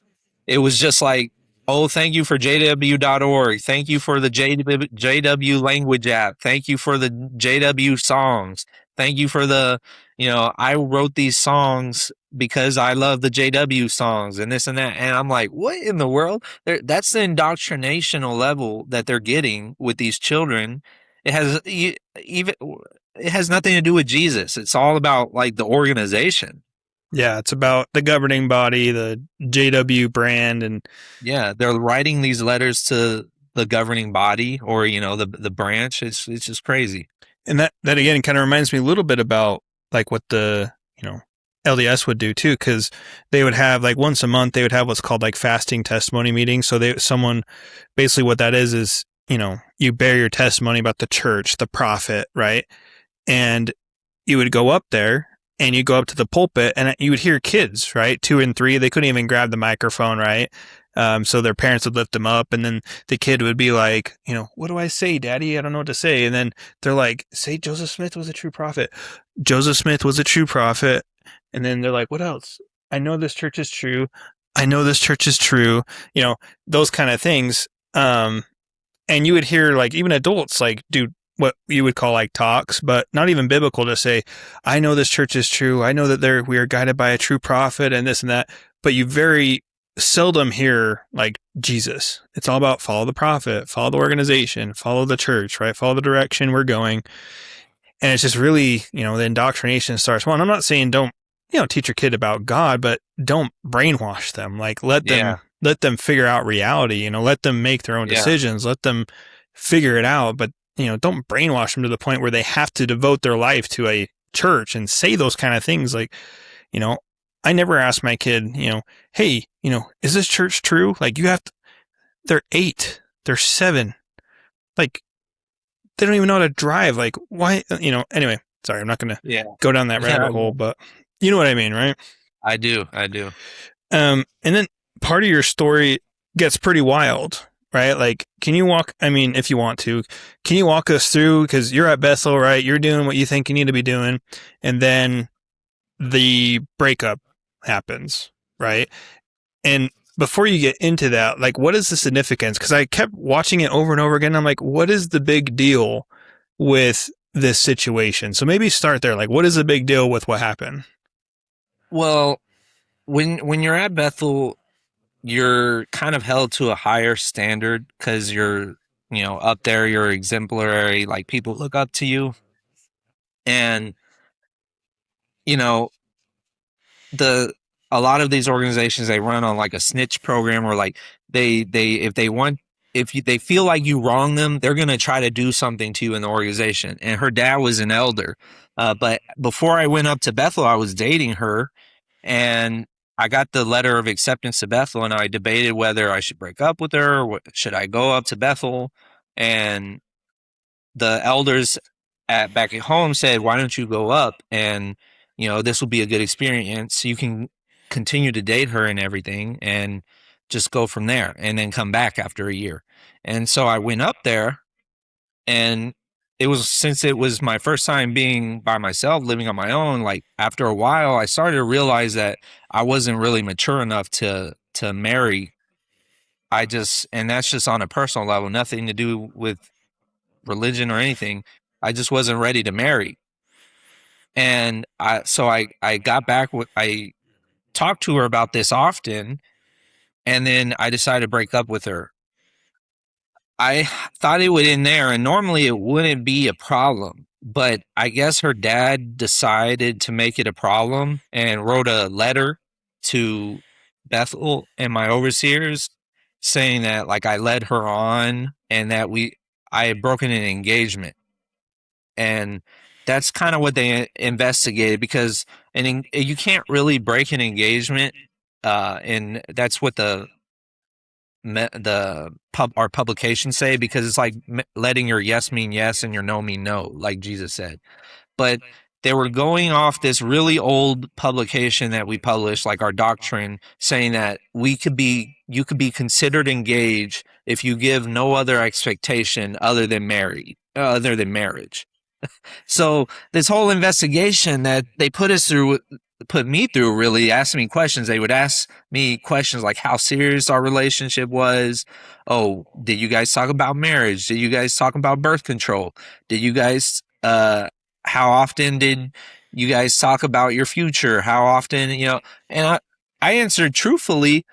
It was just like, oh, thank you for JW.org. Thank you for the JW language app. Thank you for the JW songs. Thank you for the, I wrote these songs because I love the JW songs and this and that. And I'm like, what in the world? That's the indoctrinational level that they're getting with these children. It has nothing to do with Jesus. It's all about like the organization. Yeah, it's about the governing body, the JW brand, and they're writing these letters to the governing body or the branch. It's just crazy. And that again kind of reminds me a little bit about like what the LDS would do too, because they would have like once a month they would have what's called like fasting testimony meetings. So someone basically what that is you bear your testimony about the church, the prophet, right? And you would go up there and you go up to the pulpit and you would hear kids, right? 2 and 3, they couldn't even grab the microphone, right? So their parents would lift them up and then the kid would be like, what do I say, Daddy? I don't know what to say. And then they're like, say Joseph Smith was a true prophet. Joseph Smith was a true prophet. And then they're like, what else? I know this church is true. I know this church is true. Those kind of things. And you would hear like even adults like do what you would call like talks, but not even biblical, to say, I know this church is true. I know that we are guided by a true prophet and this and that. But you very seldom hear like Jesus. It's all about follow the prophet, follow the organization, follow the church, right? Follow the direction we're going. And it's just really, the indoctrination starts. Well, and I'm not saying don't, teach your kid about God, but don't brainwash them. Like let them figure out reality, let them make their own decisions, let them figure it out. But, don't brainwash them to the point where they have to devote their life to a church and say those kind of things. Like, you know, I never ask my kid, you know, hey, you know, is this church true? Like, you have to, they're 8, they're 7. Like, they don't even know how to drive. Like, why, you know, anyway, sorry, I'm not going to go down that rabbit hole, but you know what I mean, right? I do. And then part of your story gets pretty wild, right? Like, can you walk, I mean, if you want to, can you walk us through, because you're at Bethel, right? You're doing what you think you need to be doing. And then the breakup happens, right? And before you get into that, like, what is the significance? Because I kept watching it over and over again. I'm like, what is the big deal with this situation? So maybe start there. Like, what is the big deal with what happened? Well, when you're at Bethel, you're kind of held to a higher standard because you're, up there, you're exemplary, like people look up to you. And, you know, a lot of these organizations, they run on like a snitch program, or like they feel like you wrong them, they're going to try to do something to you in the organization. And her dad was an elder. But before I went up to Bethel, I was dating her, and I got the letter of acceptance to Bethel, and I debated whether I should break up with her, or should I go up to Bethel. And the elders back at home said, why don't you go up, and this will be a good experience. You can continue to date her and everything, and just go from there, and then come back after a year. And so I went up there, and since it was my first time being by myself, living on my own, like after a while, I started to realize that I wasn't really mature enough to marry. And that's just on a personal level, nothing to do with religion or anything. I just wasn't ready to marry. And I got back with, I talked to her about this often, and then I decided to break up with her. I thought it would end there, and normally it wouldn't be a problem, but I guess her dad decided to make it a problem and wrote a letter to Bethel and my overseers saying that, like, I led her on, and that I had broken an engagement. And that's kind of what they investigated, because you can't really break an engagement, and that's what our publications say, because it's like letting your yes mean yes and your no mean no, like Jesus said. But they were going off this really old publication that we published, like our doctrine, saying that you could be considered engaged if you give no other expectation other than marriage. So this whole investigation that they put me through, really asked me questions. They would ask me questions like how serious our relationship was. Oh, did you guys talk about marriage? Did you guys talk about birth control? Did you guys, how often did you guys talk about your future? How often, and I answered truthfully,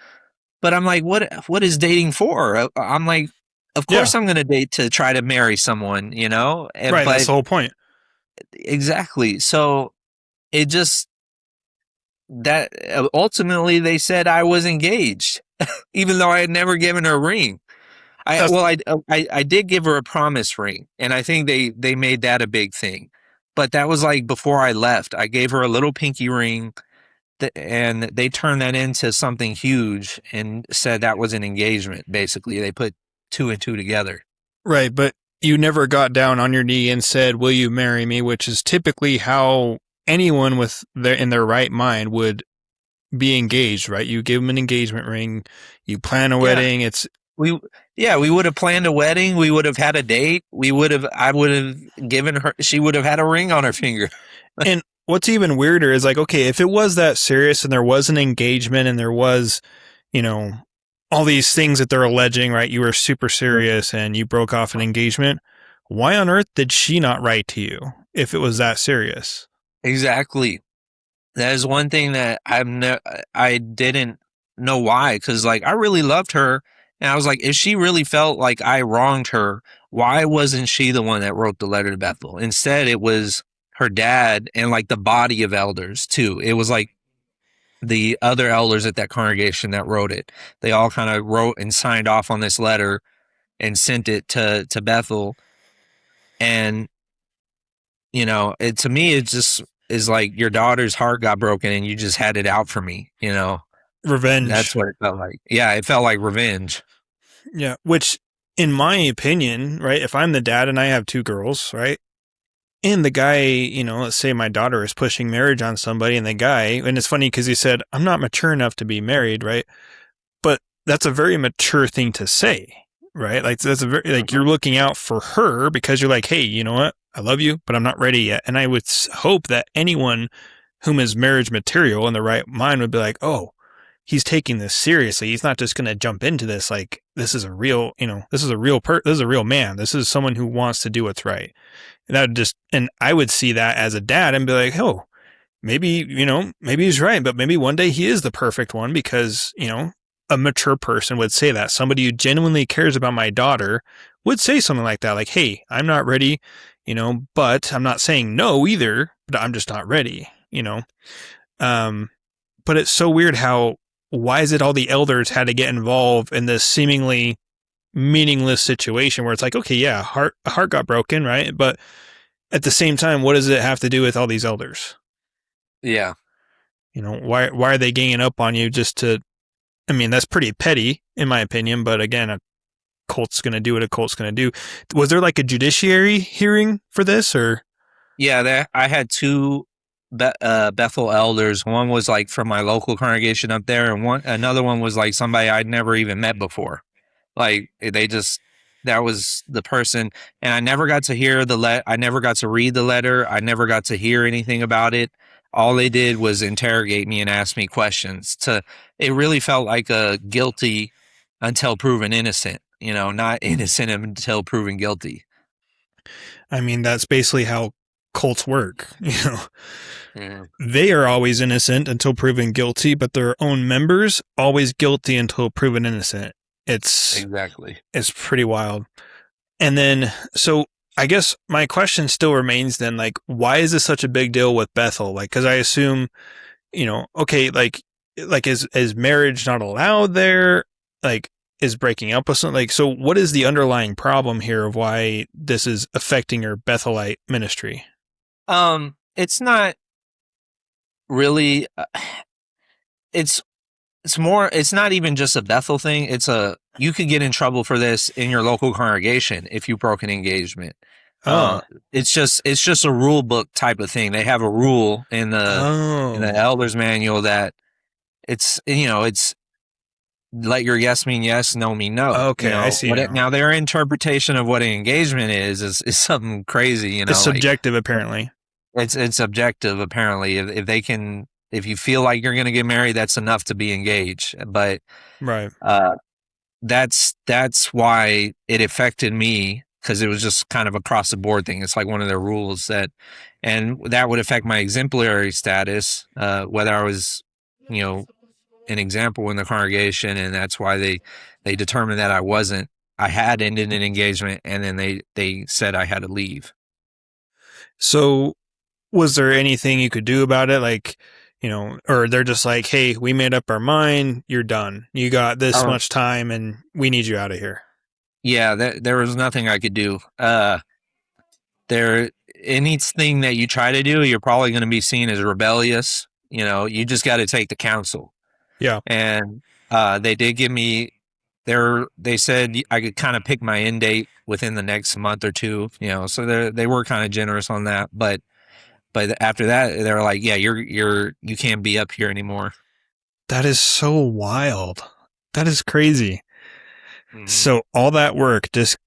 but I'm like, what is dating for? I'm like, of course I'm going to date to try to marry someone, Right, that's the whole point. Exactly. So it just, that ultimately they said I was engaged, even though I had never given her a ring. I did give her a promise ring, and I think they made that a big thing. But that was like before I left. I gave her a little pinky ring, and they turned that into something huge and said that was an engagement. Basically, they put 2 and 2 together. Right, but you never got down on your knee and said, "Will you marry me?" Which is typically how anyone in their right mind would be engaged, right? You give them an engagement ring, you plan a wedding. We would have planned a wedding. We would have had a date. I would have given her, she would have had a ring on her finger. And what's even weirder is, like, okay, if it was that serious and there was an engagement and there was, all these things that they're alleging, right? You were super serious and you broke off an engagement. Why on earth did she not write to you if it was that serious? Exactly. That is one thing that I didn't know why, because like I really loved her, and I was like, if she really felt like I wronged her, why wasn't she the one that wrote the letter to Bethel? Instead, it was her dad and like the body of elders too. It was like the other elders at that congregation that wrote it. They all kind of wrote and signed off on this letter and sent it to Bethel. And to me, it just is like your daughter's heart got broken and you just had it out for me. That's Revenge. what it felt like. Yeah, it felt like revenge. Yeah. Which, in my opinion, right, if I'm the dad and I have 2 girls, right, and the guy, let's say my daughter is pushing marriage on somebody, and and it's funny because he said, I'm not mature enough to be married, right? But that's a very mature thing to say, right? Like, that's you're looking out for her because you're like, hey, you know what? I love you, but I'm not ready yet. And I would hope that anyone whom is marriage material in the right mind would be like, oh, he's taking this seriously. He's not just going to jump into this. Like, this is a real, this is a real man. This is someone who wants to do what's right. And I would see that as a dad and be like, oh, maybe he's right, but maybe one day he is the perfect one because, a mature person would say that. Somebody who genuinely cares about my daughter would say something like that. Like, hey, I'm not ready, but I'm not saying no either, but I'm just not ready, but it's so weird why is it all the elders had to get involved in this seemingly meaningless situation where it's like, okay, yeah, a heart got broken, right? But at the same time, what does it have to do with all these elders? Yeah. Why are they ganging up on you just to, I mean, that's pretty petty in my opinion, but again, a cult's going to do what a cult's going to do. Was there like a judiciary hearing for this or? Yeah, I had 2 Bethel elders. One was like from my local congregation up there, and another one was like somebody I'd never even met before. Like that was the person, and I never got to hear I never got to read the letter. I never got to hear anything about it. All they did was interrogate me and ask me questions. It really felt like a guilty until proven innocent. Not innocent until proven guilty. I mean, that's basically how cults work. Yeah. They are always innocent until proven guilty, but their own members always guilty until proven innocent. It's pretty wild. And then, so I guess my question still remains then, like, why is this such a big deal with Bethel? Like, cause I assume, okay, like is marriage not allowed there? Like, is breaking up with something? Like, so what is the underlying problem here of why this is affecting your Bethelite ministry? It's not really, it's not even just a Bethel thing. You could get in trouble for this in your local congregation if you broke an engagement. It's just a rule book type of thing. They have a rule in the elders manual that it's let your yes mean yes, no mean no. Okay, I see. Now their interpretation of what an engagement is something crazy. It's subjective, apparently. It's subjective, apparently. If you feel like you're going to get married, that's enough to be engaged. But right, that's why it affected me, because it was just kind of across the board thing. It's like one of their rules and that would affect my exemplary status, whether I was, an example in the congregation, and that's why they determined that I wasn't. I had ended an engagement, and then they said I had to leave. So, was there anything you could do about it? Like, or they're just like, hey, we made up our mind. You're done. You got this much time and we need you out of here. Yeah, there was nothing I could do. Anything that you try to do, you're probably going to be seen as rebellious. You just got to take the counsel. Yeah. And they did give me they said I could kind of pick my end date within the next month or 2, so they were kind of generous on that. But after that, they were like, yeah, you can't be up here anymore. That is so wild. That is crazy. Mm-hmm. So all that work, just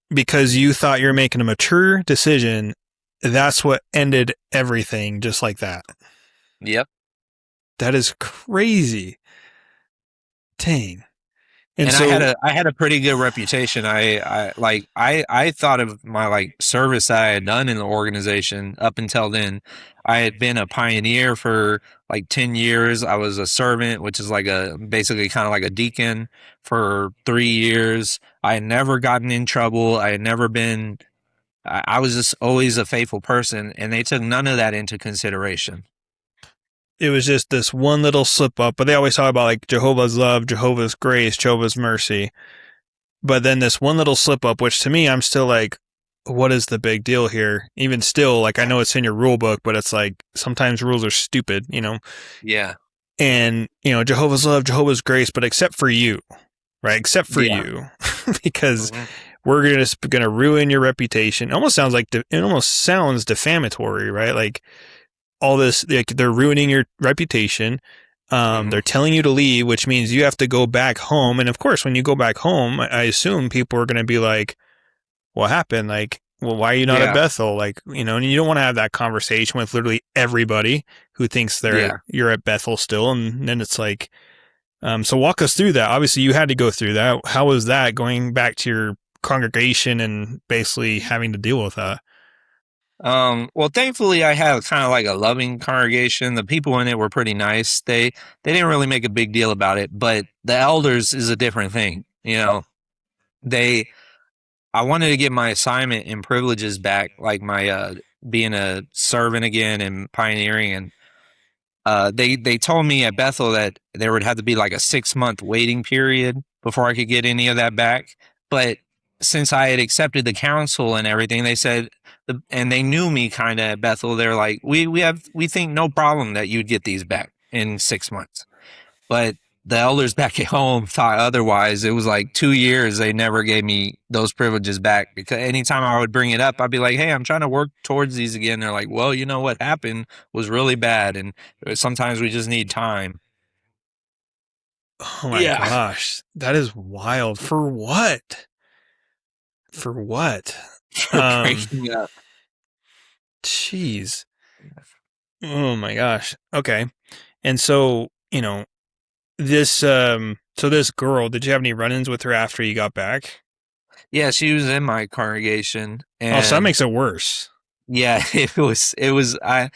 because you thought you're making a mature decision, that's what ended everything just like that. Yep. That is crazy. Dang. And so, I had a pretty good reputation. I thought of my service I had done in the organization up until then. I had been a pioneer for 10 years. I was a servant, which is basically kind of like a deacon, for 3 years. I had never gotten in trouble. I had never been. I was just always a faithful person, and they took none of that into consideration. It was just this one little slip up, but they always talk about Jehovah's love, Jehovah's grace, Jehovah's mercy. But then this one little slip up, which to me, I'm still like, what is the big deal here? Even still, like, I know it's in your rule book, but it's like sometimes rules are stupid, you know? Yeah. And, you know, Jehovah's love, Jehovah's grace, but except for you, right? Except for Yeah. you, because Hmm. we're gonna ruin your reputation. It almost sounds like it almost sounds defamatory, right? Like all this, like they're ruining your reputation. Hmm. They're telling you to leave, which means you have to go back home. And of course, when you go back home, I assume people are going to be like, what happened? Like, well, why are you not at Yeah. Bethel? Like, you know, and you don't want to have that conversation with literally everybody who thinks Yeah. you're at Bethel still. And then it's like, so walk us through that. Obviously you had to go through that. How was that going back to your congregation and basically having to deal with that? Well, thankfully, I have kind of like a loving congregation. The people in it were pretty nice. They didn't really make a big deal about it, but the elders is a different thing. You know, they I wanted to get my assignment and privileges back, like my being a servant again and pioneering. And they told me at Bethel that there would have to be like a 6 month waiting period before I could get any of that back. But since I had accepted the counsel and everything, they said, and they knew me kind of at Bethel. They're like, we think no problem that you'd get these back in 6 months. But the elders back at home thought otherwise. It was like 2 years they never gave me those privileges back, because anytime I would bring it up, I'd be like, hey, I'm trying to work towards these again. They're like, well, you know what happened was really bad, and sometimes we just need time. Oh my Yeah. gosh. That is wild. For what? For what? For Um, breaking up. Jeez. Oh my gosh. Okay. And so, you know, so this girl, did you have any run-ins with her after you got back? Yeah, she was in my congregation, Oh, so that and makes it worse. yeah, it was I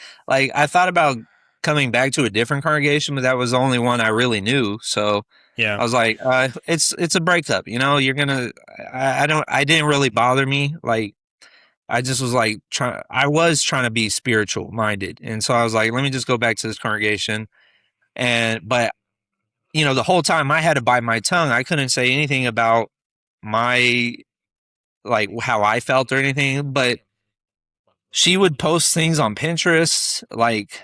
thought about coming back to a different congregation, but that was the only one I really knew. So Yeah. I was like, it's a breakup, you know. You're gonna, I didn't really bother me. Like, I just was like I was trying to be spiritual minded, and so I was like, let me just go back to this congregation. But you know, the whole time I had to bite my tongue. I couldn't say anything about my like how I felt or anything. But she would post things on Pinterest, like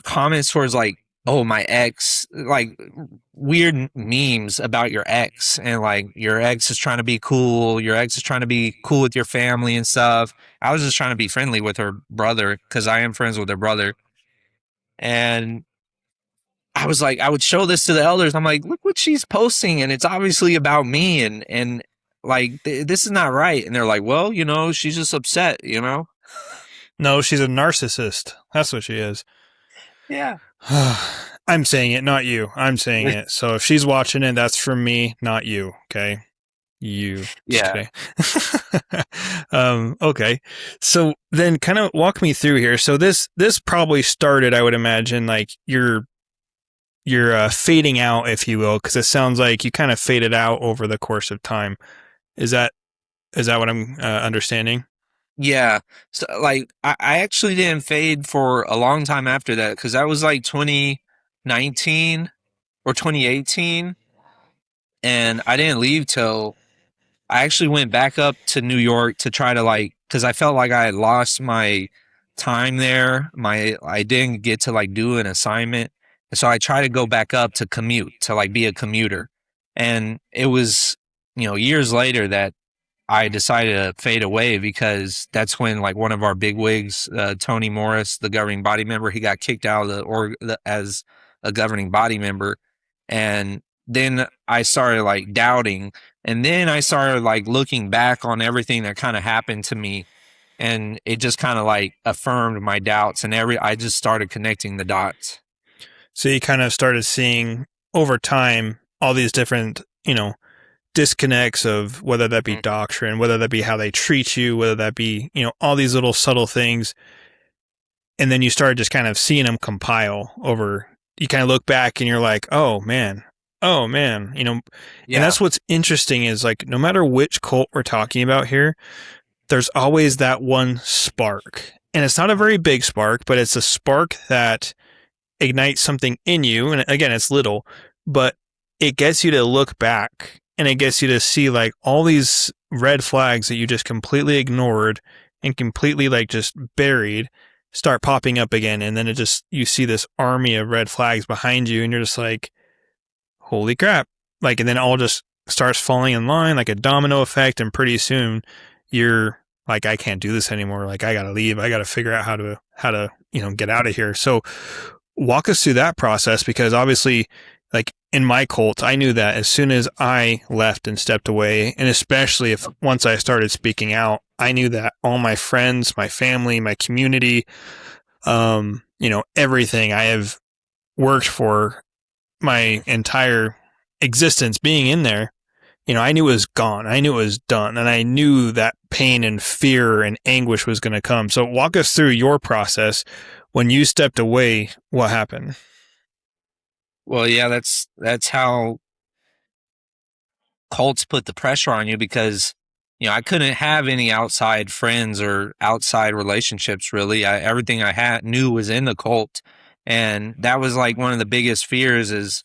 comments towards like, oh, my ex, like weird memes about your ex, and like your ex is trying to be cool, your ex is trying to be cool with your family and stuff. I was just trying to be friendly with her brother, because I am friends with her brother. And I was like, I would show this to the elders. I'm like, look what she's posting, and it's obviously about me, and like this is not right. And they're like, well, you know, she's just upset, you know. No, she's a narcissist. That's what she is. Yeah. I'm saying it, not you. I'm saying it. So if she's watching it, that's from me, not you. Okay. You. Just Yeah. kidding. Okay. So then kind of walk me through here. So this probably started, I would imagine, like you're fading out, if you will, because it sounds like you kind of faded out over the course of time. Is that what I'm understanding? Yeah. So like I actually didn't fade for a long time after that, because that was like 2019 or 2018, and I didn't leave till I actually went back up to New York to try to, like, because I felt like I had lost my time there. I didn't get to like do an assignment, and so I tried to go back up to commute, to like be a commuter. And it was, you know, years later that I decided to fade away, because that's when like one of our big wigs, Tony Morris, the governing body member, he got kicked out of as a governing body member. And then I started like doubting, and then I started like looking back on everything that kind of happened to me, and it just kind of like affirmed my doubts, and I just started connecting the dots. So you kind of started seeing over time all these different, you know, disconnects of whether that be Mhm. doctrine, whether that be how they treat you, whether that be, you know, all these little subtle things. And then you started just kind of seeing them compile over, you kind of look back and you're like, oh man, you know, and Yeah. that's what's interesting is like, no matter which cult we're talking about here, there's always that one spark. And it's not a very big spark, but it's a spark that ignites something in you. And again, it's little, but it gets you to look back and it gets you to see like all these red flags that you just completely ignored and completely like just buried start popping up again, and then it just, you see this army of red flags behind you, and you're just like, holy crap. Like, and then it all just starts falling in line like a domino effect, and pretty soon you're like, I can't do this anymore. Like, I gotta leave. I gotta figure out how to, get out of here. So walk us through that process, because obviously, like in my cult, I knew that as soon as I left and stepped away, and especially if once I started speaking out, I knew that all my friends, my family, my community, everything I have worked for my entire existence being in there, I knew it was gone. I knew it was done. And I knew that pain and fear and anguish was going to come. So walk us through your process. When you stepped away, what happened? Well, yeah, that's how cults put the pressure on you, because I couldn't have any outside friends or outside relationships really. Everything I knew was in the cult, and that was like one of the biggest fears is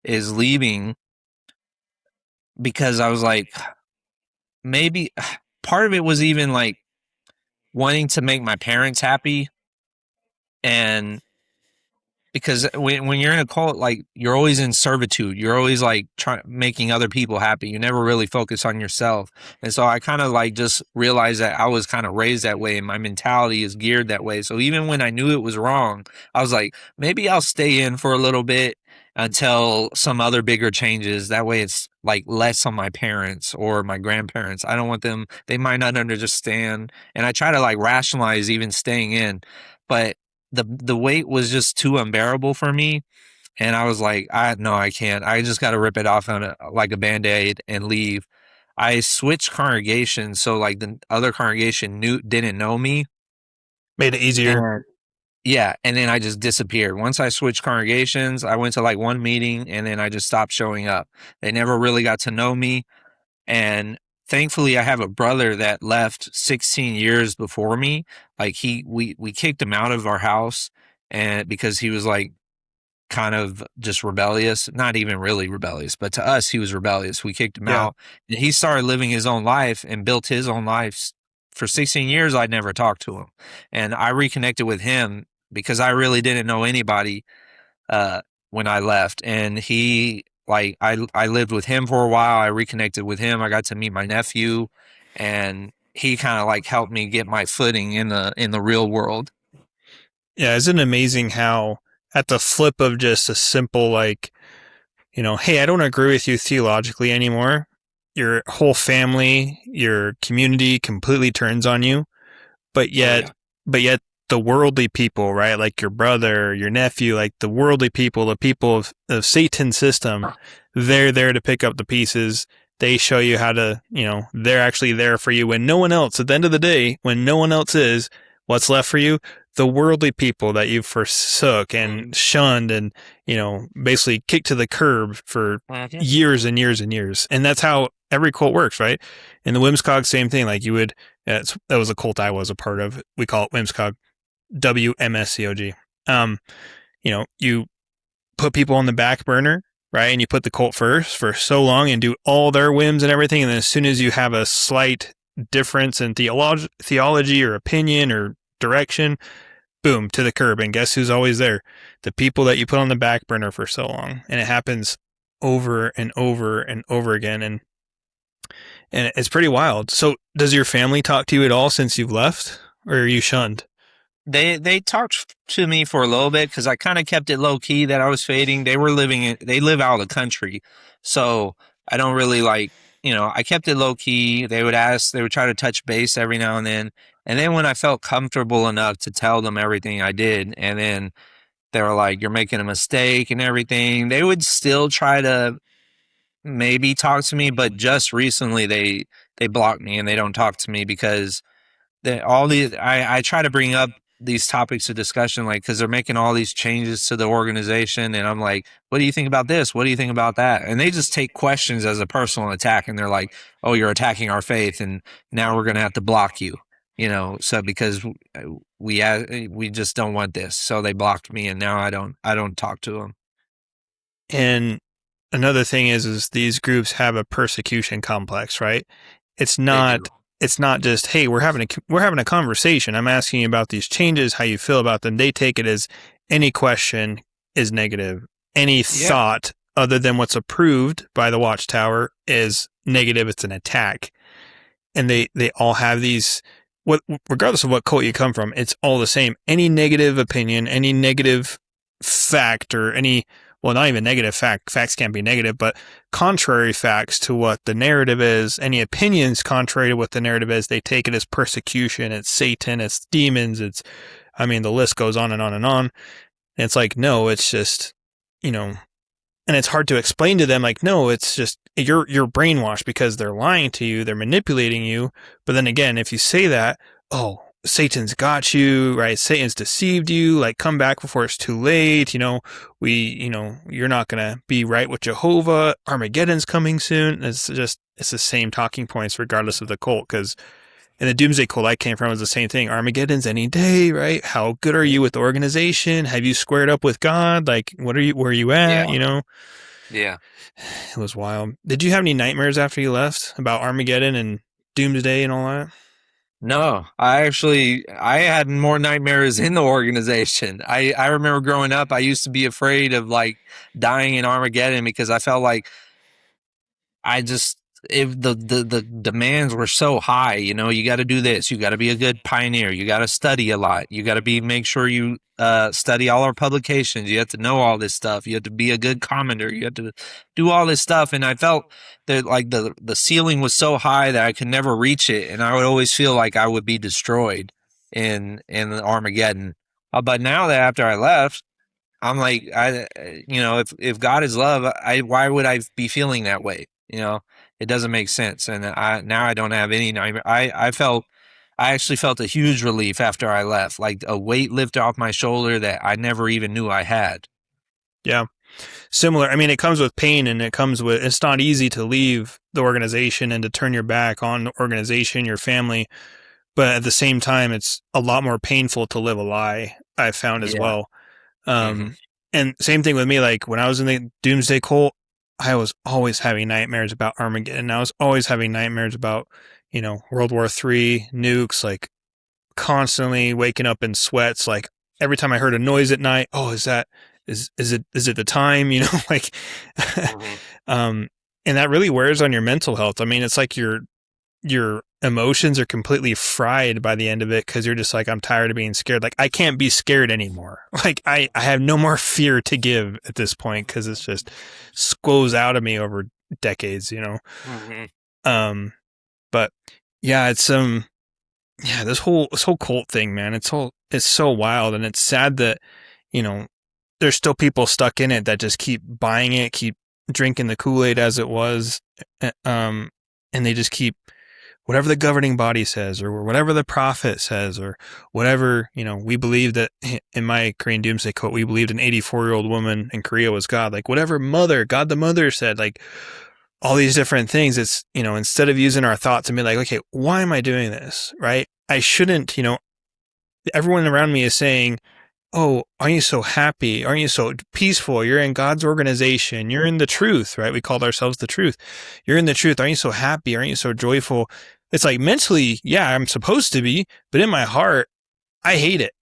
leaving, because I was like, maybe part of it was even like wanting to make my parents happy, and because when you're in a cult, like, you're always in servitude, you're always like making other people happy, you never really focus on yourself. And so I kind of like just realized that I was kind of raised that way, and my mentality is geared that way. So even when I knew it was wrong, I was like, maybe I'll stay in for a little bit until some other bigger changes. That way it's like less on my parents or my grandparents. I don't want them, they might not understand. And I try to like rationalize even staying in, but the weight was just too unbearable for me, and I was like, I can't. I just got to rip it off on like a Band-Aid and leave. I switched congregations, so like the other congregation didn't know me. Made it easier. And yeah, and then I just disappeared. Once I switched congregations, I went to like one meeting, and then I just stopped showing up. They never really got to know me, and thankfully I have a brother that left 16 years before me. Like, we kicked him out of our house, and because he was like kind of just rebellious, not even really rebellious, but to us he was rebellious. We kicked him Yeah. out, and he started living his own life and built his own life. For 16 years I'd never talked to him, and I reconnected with him because I really didn't know anybody uh, when I left. And he, like, I lived with him for a while. I reconnected with him. I got to meet my nephew, and he kind of like helped me get my footing in the real world. Yeah. Isn't it amazing how at the flip of just a simple, like, hey, I don't agree with you theologically anymore, your whole family, your community completely turns on you. But Oh yet, yeah. but yet the worldly people, right? Like your brother, your nephew, like the worldly people, the people of Satan's system, they're there to pick up the pieces. They show you how to, they're actually there for you when no one else, at the end of the day, when no one else is, what's left for you? The worldly people that you forsook and shunned and, basically kicked to the curb for years and years and years. And that's how every cult works, right? In the Whimscog, same thing. Like that was a cult I was a part of. We call it Whimscog, WMSCOG. You put people on the back burner, right? And you put the cult first for so long and do all their whims and everything. And then as soon as you have a slight difference in theology or opinion or direction, boom, to the curb. And guess who's always there? The people that you put on the back burner for so long. And it happens over and over and over again. And it's pretty wild. So does your family talk to you at all since you've left, or are you shunned? They talked to me for a little bit because I kind of kept it low key that I was fading. They live out of the country, so I don't really like, I kept it low key. They would try to touch base every now and then when I felt comfortable enough to tell them everything I did, and then they were like, "You're making a mistake" and everything, they would still try to maybe talk to me, but just recently they blocked me and they don't talk to me because all these I try to bring up these topics of discussion, like, because they're making all these changes to the organization, and I'm like, what do you think about this, what do you think about that? And they just take questions as a personal attack, and they're like, oh, you're attacking our faith, and now we're going to have to block you, so because we just don't want this, so they blocked me, and now I don't talk to them. And another thing is these groups have a persecution complex, right? It's They not. do. It's not just, hey, we're having a conversation. I'm asking you about these changes, how you feel about them. They take it as any question is negative. Any Yeah. thought other than what's approved by the watchtower is negative. It's an attack. And they all have these, what, regardless of what cult you come from, it's all the same. Any negative opinion, any negative fact, or any, well, not even negative facts can't be negative, but contrary facts to what the narrative is, any opinions contrary to what the narrative is, they take it as persecution. It's Satan, it's demons, it's, I mean, the list goes on and on and on. And it's like, no, it's just, you know, and it's hard to explain to them, like, no, it's just you're brainwashed because they're lying to you, they're manipulating you. But then again, if you say that, oh, Satan's got you, right? Satan's deceived you, like, come back before it's too late. You're not going to be right with Jehovah. Armageddon's coming soon. It's the same talking points regardless of the cult, because in the Doomsday cult I came from, was the same thing. Armageddon's any day, right? How good are you with the organization? Have you squared up with God? Like, where are you at? Yeah. Yeah. It was wild. Did you have any nightmares after you left about Armageddon and Doomsday and all that? No, I had more nightmares in the organization. I remember growing up, I used to be afraid of like dying in Armageddon because I felt like I just if the demands were so high, you got to do this, you got to be a good pioneer, you got to study a lot, you got to make sure you study all our publications, you have to know all this stuff, you have to be a good commenter, you have to do all this stuff, and I felt that like the ceiling was so high that I could never reach it, and I would always feel like I would be destroyed in Armageddon. But now that after I left, I'm like, if God is love, why would I be feeling that way? It doesn't make sense. And now I don't have any nightmare. I actually felt a huge relief after I left, like a weight lifted off my shoulder that I never even knew I had. Yeah. Similar. I mean, it comes with pain, and it's not easy to leave the organization and to turn your back on the organization, your family. But at the same time, it's a lot more painful to live a lie, I've found as well. Mm-hmm. And same thing with me, like when I was in the Doomsday cult, I was always having nightmares about Armageddon. I was always having nightmares about, World War III, nukes, like constantly waking up in sweats. Like every time I heard a noise at night, oh, is it the time, like, Mm-hmm. and that really wears on your mental health. I mean, it's like your emotions are completely fried by the end of it, because you're just like, I'm tired of being scared. Like, I can't be scared anymore. Like, I have no more fear to give at this point, because it's just squoze out of me over decades, Mm-hmm. But yeah, it's this whole cult thing, man, it's so wild, and it's sad that there's still people stuck in it that just keep buying it, keep drinking the Kool-Aid as it was, and they just keep whatever the governing body says, or whatever the prophet says, or whatever, we believe that in my Korean Doomsday cult, we believed an 84-year-old woman in Korea was God. Like, whatever God the mother said, like all these different things. It's, instead of using our thoughts and be like, okay, why am I doing this? Right? I shouldn't, everyone around me is saying, oh, aren't you so happy? Aren't you so peaceful? You're in God's organization. You're in the truth, right? We called ourselves the truth. You're in the truth. Aren't you so happy? Aren't you so joyful? It's like, mentally, yeah, I'm supposed to be, but in my heart, I hate it.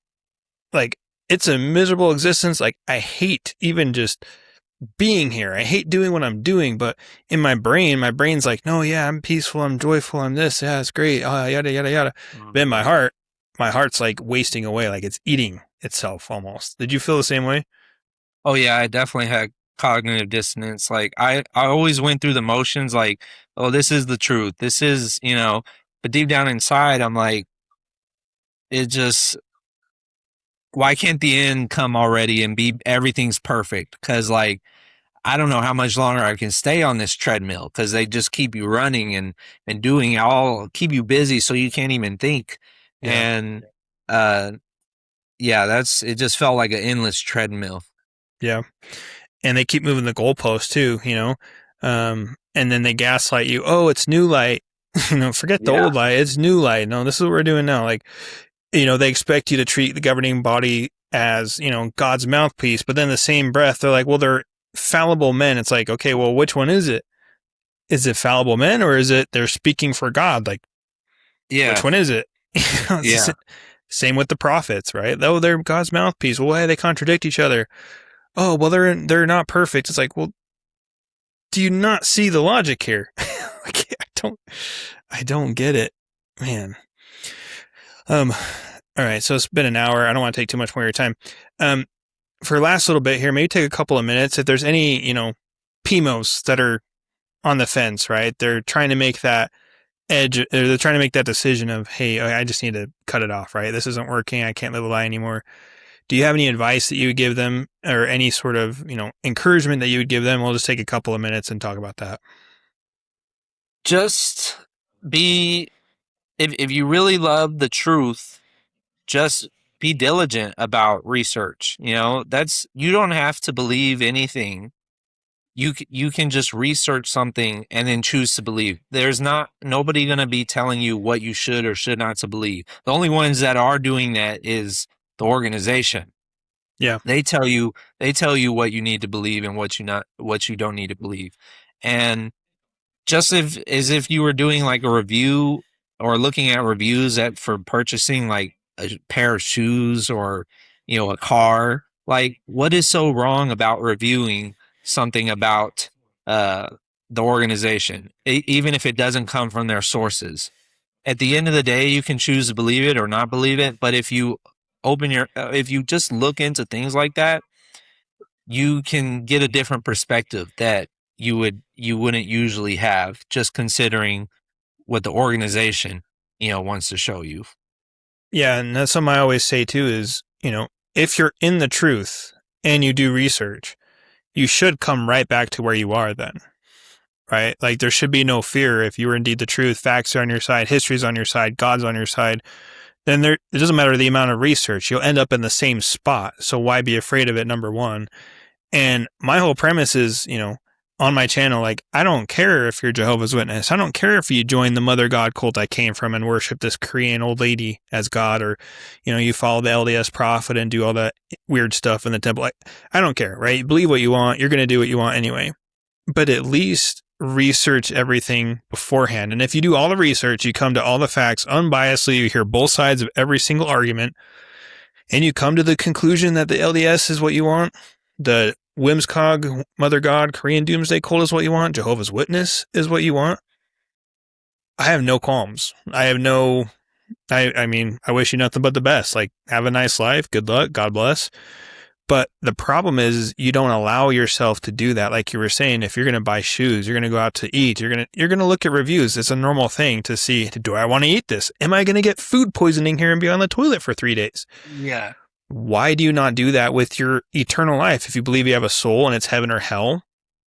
Like, it's a miserable existence. Like, I hate even just being here. I hate doing what I'm doing, but in my brain's like, no, yeah, I'm peaceful. I'm joyful. I'm this. Yeah, it's great. Yada, yada, yada. Mm-hmm. But in my heart's like wasting away. Like, it's eating itself almost. Did you feel the same way? Oh yeah, I definitely had cognitive dissonance. Like I always went through the motions like, oh, this is the truth. This is, but deep down inside, I'm like, it just, why can't the end come already and be everything's perfect? Because like, I don't know how much longer I can stay on this treadmill, because they just keep you running and doing all, keep you busy so you can't even think. Yeah. And yeah, it just felt like an endless treadmill. Yeah. And they keep moving the goalposts too, and then they gaslight you. Oh, it's new light. Forget the old light. It's new light. No, this is what we're doing now. Like, they expect you to treat the governing body as, God's mouthpiece, but then in the same breath, they're like, well, they're fallible men. It's like, okay, well, which one is it? is it fallible men or is it they're speaking for God? Like, which one is it? Same with the prophets, right? Oh, they're God's mouthpiece. Well, why do they contradict each other? Oh, well, they're not perfect. It's like, well, do you not see the logic here? Like, I don't get it, man. All right. So it's been an hour. I don't want to take too much more of your time. For last little bit here, maybe take a couple of minutes. If there's any, PMOs that are on the fence, right? They're trying to make that edge, or they're trying to make that decision of, hey, I just need to cut it off, right? This isn't working. I can't live a lie anymore. Do you have any advice that you would give them, or any sort of, encouragement that you would give them? We'll just take a couple of minutes and talk about that. Just be, if you really love the truth, just be diligent about research. You don't have to believe anything. You can just research something and then choose to believe. There's nobody going to be telling you what you should or should not to believe. The only ones that are doing that is the organization. Yeah. They tell you what you need to believe and what you don't need to believe. And just as if you were doing like a review or looking at reviews for purchasing like a pair of shoes or, a car, like what is so wrong about reviewing something about the organization, even if it doesn't come from their sources? At the end of the day, you can choose to believe it or not believe it. But if you if you just look into things like that, you can get a different perspective that you wouldn't usually have, just considering what the organization, wants to show you. Yeah. And that's something I always say too is, if you're in the truth and you do research, you should come right back to where you are then, right? Like there should be no fear. If you are indeed the truth, facts are on your side, history's on your side, God's on your side, then it doesn't matter the amount of research, you'll end up in the same spot. So why be afraid of it, number one? And my whole premise is, on my channel, like, I don't care if you're Jehovah's Witness. I don't care if you join the mother God cult I came from and worship this Korean old lady as God, or, you follow the LDS prophet and do all that weird stuff in the temple. I don't care, right? Believe what you want. You're going to do what you want anyway. But at least research everything beforehand. And if you do all the research, you come to all the facts unbiasedly, you hear both sides of every single argument, and you come to the conclusion that the LDS is what you want, the Whimscog, Mother God, Korean Doomsday Cult is what you want, Jehovah's Witness is what you want, I have no qualms. I mean, I wish you nothing but the best. Like, have a nice life. Good luck. God bless. But the problem is you don't allow yourself to do that. Like you were saying, if you're going to buy shoes, you're going to go out to eat, you're going to look at reviews. It's a normal thing to see, do I want to eat this? Am I going to get food poisoning here and be on the toilet for 3 days? Yeah. Why do you not do that with your eternal life? If you believe you have a soul and it's heaven or hell,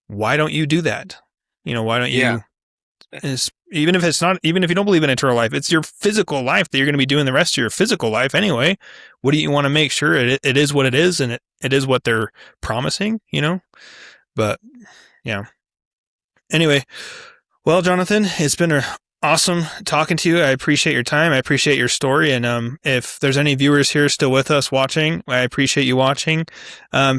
why don't you do that? Why don't you? Yeah. Even if you don't believe in eternal life, it's your physical life that you're going to be doing the rest of your physical life anyway. What do you want to make sure it is what it is, and it is what they're promising, But yeah. Anyway, well, Jonathan, it's been awesome talking to you. I appreciate your time. I appreciate your story. And if there's any viewers here still with us watching, I appreciate you watching.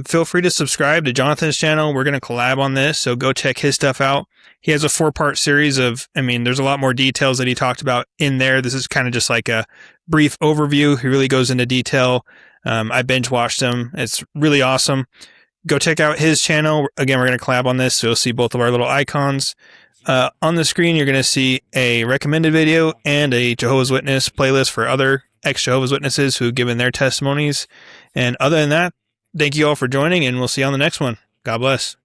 Feel free to subscribe to Jonathan's channel. We're going to collab on this, so go check his stuff out. He has a 4-part series there's a lot more details that he talked about in there. This is kind of just like a brief overview. He really goes into detail. I binge watched him. It's really awesome. Go check out his channel. Again, we're going to collab on this, so you'll see both of our little icons. On the screen, you're going to see a recommended video and a Jehovah's Witness playlist for other ex-Jehovah's Witnesses who've given their testimonies. And other than that, thank you all for joining, and we'll see you on the next one. God bless.